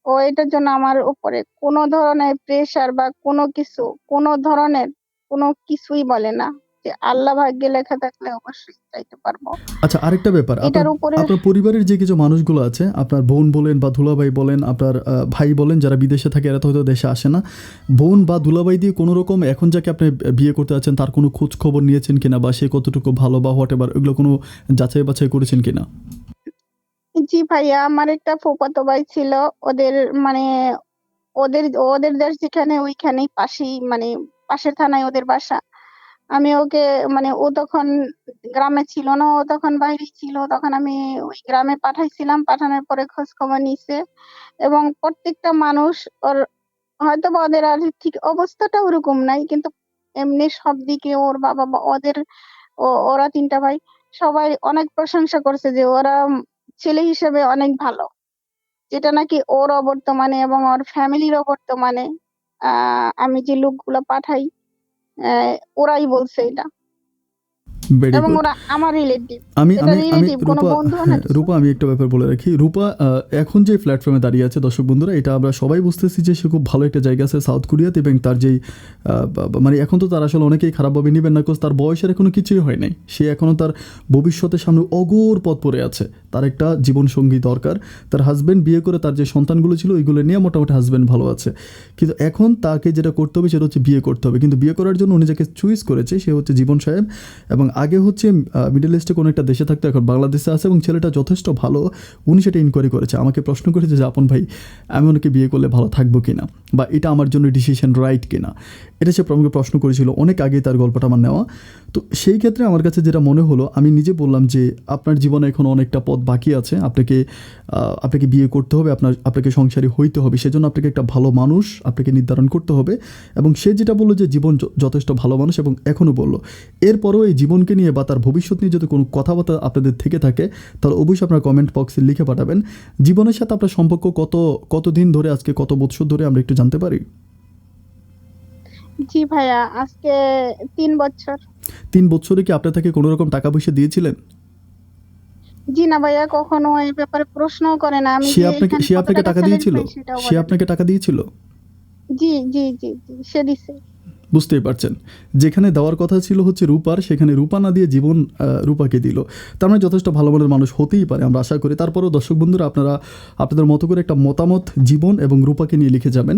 ও এটার জন্য আমার উপরে কোনো ধরনের প্রেশার বা কোনো ধরনের কোনো কিছুই বলে না। যে আল্লাহ ভাগ্যে লেখা থাকলে অবশ্যই চাইতে পারবো আচ্ছা, আরেকটা ব্যাপার, আপনার এটার উপরে। আপনার পরিবারের যে কিছু মানুষগুলো আছে, আপনার বোন বলেন বা দুলাভাই বলেন, আপনার ভাই বলেন, যারা বিদেশে থাকে, এরা তো হয়তো দেশে আসে না, বোন বা দুলাভাই দিয়ে কোনো রকম এখন যাকে আপনি বিয়ে করতে যাচ্ছেন তার কোনো খোঁজ খবর নিয়েছেন কিনা, বা সে কতটুকু ভালো বা হোয়াট এভার, এগুলো কোনো যাচাই বাছাই করেছেন কিনা? জি ভাইয়া, আমার একটা ফুফাতো ভাই ছিল। ওদের মানে ওদের ওদের দেশ যেখানে ওইখানেই পাশেই মানে পাশের থানায় ওদের বাসা। আমি ওকে মানে ও তখন গ্রামে ছিল না, ও তখন বাইরে ছিল, তখন আমি ওই গ্রামে পাঠাইছিলাম, পাঠানোর পরে খোঁজ খবর নিছে। এবং প্রত্যেকটা মানুষ ওর হয়তো বা ওদের আর্থিক অবস্থাটা ওরকম নাই, কিন্তু এমনি সব দিকে ওর বাবা ওদের ওরা 3টা ভাই সবাই অনেক প্রশংসা করছে যে ওরা ছেলে হিসেবে অনেক ভালো। যেটা নাকি ওর অবর্তমানে এবং ওর ফ্যামিলির অবর্তমানে আমি যে লোকগুলো পাঠাই, ওরাই বলছে এটা। ভেরি এবং গুড। ওরা আমার রিলেটিভ। আমি এটা আমি আমি রিলেটিভ, কোনো রূপা, বন্ধুও না হ্যাঁ কিছু। রূপা, আমি একটা ব্যাপার বলে রাখি। রূপা এখন যে প্ল্যাটফর্মে দাঁড়িয়ে আছে, দর্শক বন্ধুরা, এটা আমরা সবাই বুঝতেছি যে সে খুব ভালো একটা জায়গা আছে সাউথ কোরিয়াতে, এবং তার যেই মানে এখন তো তার আসলে অনেকেই খারাপভাবে নেবেন না, কোজ তার বয়সের এখনও কিছুই হয় নাই, সে এখনও তার ভবিষ্যতের সামনে অগোর পথ পড়ে আছে, তার একটা জীবনসঙ্গী দরকার। তার হাজব্যান্ড বিয়ে করে তার যে সন্তানগুলো ছিল ওইগুলো নিয়ে মোটামুটি হাজব্যান্ড ভালো আছে, কিন্তু এখন তাকে যেটা করতে হবে সেটা হচ্ছে বিয়ে করতে হবে। কিন্তু বিয়ে করার জন্য উনি যাকে চুইস করেছে সে হচ্ছে জীবন সাহেব, এবং আগে হচ্ছে মিডল ইস্টে কোনো একটা দেশে থাকতো, এখন বাংলাদেশে আছে, এবং ছেলেটা যথেষ্ট ভালো। উনি সেটা ইনকোয়ারি করেছে, আমাকে প্রশ্ন করেছে যে আপন ভাই, আমি ওনাকে বিয়ে করলে ভালো থাকবো কিনা, বা এটা আমার জন্য ডিসিশন রাইট কিনা, এটা সে আমাকে প্রশ্ন করেছিল অনেক আগেই, তার গল্পটা আমার নেওয়া। তো সেই ক্ষেত্রে আমার কাছে যেটা মনে হলো, আমি নিজে বললাম যে আপনার জীবনে এখন অনেকটা পথ বাকি আছে, আপনাকে বিয়ে করতে হবে, আপনাকে সংসারী হইতে হবে, সেজন্য আপনাকে একটা ভালো মানুষ আপনাকে নির্ধারণ করতে হবে। এবং সে যেটা বললো যে জীবন যথেষ্ট ভালো মানুষ, এবং এখনও বললো এরপরও এই জীবনকে নিয়ে বা তার ভবিষ্যৎ নিয়ে যদি কোনো কথাবার্তা আপনাদের থেকে থাকে, তাহলে অবশ্যই আপনার কমেন্ট বক্সে লিখে পাঠাবেন। জীবনের সাথে আপনার সম্পর্ক কতদিন ধরে, আজকে কত বছর ধরে, আমরা একটু জানতে পারি? জি ভাইয়া, আজকে 3 বছর। 3 বছরে কি আপনি তাকে কোনো রকম টাকা পয়সা দিয়েছিলেন? জি না ভাইয়া, কখনো এই ব্যাপারে প্রশ্নও করে না। আমি সে যে আপনাকে এখানে সে কত আপনাকে টাকা টাকা স্যালারি দিয়েছিল? পাই সেটাও সে বলে না। আপনাকে টাকা দিয়েছিল? জি, জি, জি, জি, সে দিছে। বুঝতেই পারছেন। যেখানে দেওয়ার কথা ছিল হচ্ছে রূপার, সেখানে রূপা না দিয়ে জীবন রূপাকে দিল। তার মানে যথেষ্ট ভালো মনের মানুষ হতেই পারে, আমরা আশা করি। তারপরেও দর্শক বন্ধুরা, আপনারা আপনাদের মতো করে একটা মতামত জীবন এবং রূপাকে নিয়ে লিখে যাবেন।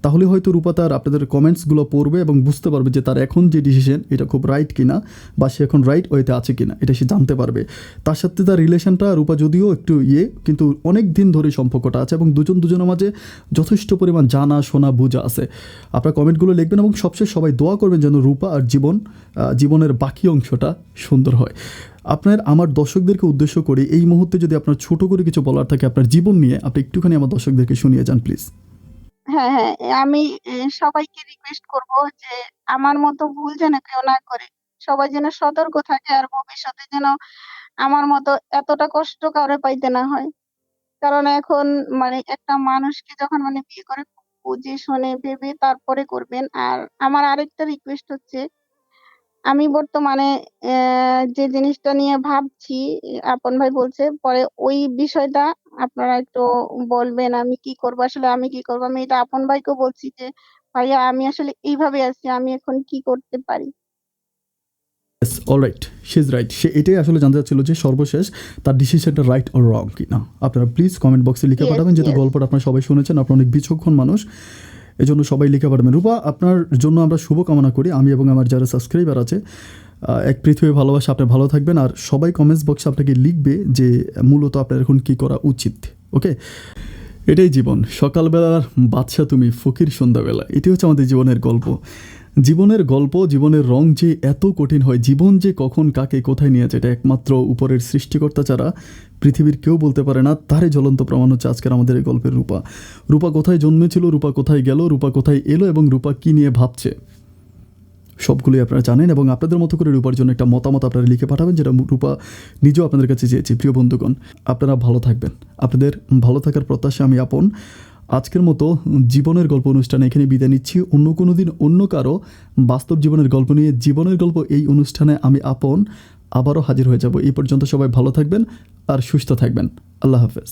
তাহলে হয়তো রূপা তার আপনাদের কমেন্টসগুলো পড়বে এবং বুঝতে পারবে যে তার এখন যে ডিসিশন এটা খুব রাইট কিনা, বা সে এখন রাইট ওয়েতে আছে কিনা, এটা সে জানতে পারবে। তার সাথে তার রিলেশনটা, রূপা যদিও একটু কিন্তু অনেক দিন ধরে সম্পর্কটা আছে এবং দুজনের মাঝে যথেষ্ট পরিমাণ জানা শোনা বোঝা আছে। আপনার কমেন্টগুলো লিখবেন এবং সবশেষ সবাই দোয়া করবেন যেন রূপা আর জীবনের বাকি অংশটা সুন্দর হয়। আপনার আমার দর্শকদেরকে উদ্দেশ্য করে এই মুহূর্তে যদি আপনার ছোট করে কিছু বলার থাকে আপনার জীবন নিয়ে, আপনি একটুখানি আমার দর্শকদেরকে শুনিয়ে যান প্লিজ। হ্যাঁ, হ্যাঁ, আমি সবাইকে রিকোয়েস্ট করব যে আমার মতো ভুল যেন কেউ না করে। সবাই যেন সতর্ক থাকে আর ভবিষ্যতে যেন আমার মতো এতটা কষ্ট কাউরে পাইতে না হয়। কারণ এখন মানে একটা মানুষকে যখন মানে বিয়ে করে বুঝে শুনে ভেবে তারপরে করবেন। আর আমার আরেকটা রিকোয়েস্ট হচ্ছে, আমি বর্তমানে যে জিনিসটা নিয়ে ভাবছি, আপন ভাই বলছে পরে ওই বিষয়টা আপনারা একটু বলবেন আমি কি করবো, আসলে আমি কি করবো। আমি এটা আপন ভাইকেও বলছি যে ভাইয়া আমি আসলে এইভাবে আছি, আমি এখন কি করতে পারি। Yes, alright, she is right. সে এটাই আসলে জানতে চাচ্ছিল যে সর্বশেষ তার ডিসিশনটা রাইট অর রং কিনা। আপনারা প্লিজ কমেন্ট বক্সে লিখে ইয়েস, পাঠাবেন, যেহেতু ইয়েস। গল্পটা আপনারা সবাই শুনেছেন, আপনার অনেক বিচক্ষণ মানুষ, এজন্য সবাই লিখে পাঠাবেন। রূপা, আপনার জন্য আমরা শুভকামনা করি, আমি এবং আমার যারা সাবস্ক্রাইবার আছে। এক পৃথিবী ভালোবাসা, আপনি ভালো থাকবেন। আর সবাই কমেন্টস বক্সে আপনাকে লিখবে যে মূলত আপনার এখন কী করা উচিত। ওকে, এটাই জীবন। সকালবেলার বাদশা তুমি, ফকির সন্ধ্যাবেলা। এটি হচ্ছে আমাদের জীবনের গল্প। জীবনের গল্প, জীবনের রং যে এত কঠিন হয়, জীবন যে কখন কাকে কোথায় নিয়ে যায়, এটা একমাত্র উপরের সৃষ্টিকর্তা ছাড়া পৃথিবীর কেউ বলতে পারে না। তারই জ্বলন্ত প্রমাণ হচ্ছে আজকের আমাদের এই গল্পের রূপা। রূপা কোথায় জন্মেছিল, রূপা কোথায় গেল, রূপা কোথায় এলো এবং রূপা কী নিয়ে ভাবছে, সবগুলোই আপনারা জানেন। এবং আপনাদের মতো করে রূপার জন্য একটা মতামত আপনারা লিখে পাঠাবেন, যেটা রূপা নিজেও আপনাদের কাছে চেয়েছি। প্রিয় বন্ধুগণ, আপনারা ভালো থাকবেন। আপনাদের ভালো থাকার প্রত্যাশা আমি আপন। আজকের মতো জীবনের গল্প অনুষ্ঠানে এখানে বিদায় নিচ্ছি। অন্য কোনো দিন অন্য কারো বাস্তব জীবনের গল্প নিয়ে, জীবনের গল্প এই অনুষ্ঠানে আমি আপন আবারও হাজির হয়ে যাব। এই পর্যন্ত সবাই ভালো থাকবেন আর সুস্থ থাকবেন। আল্লাহ হাফেজ।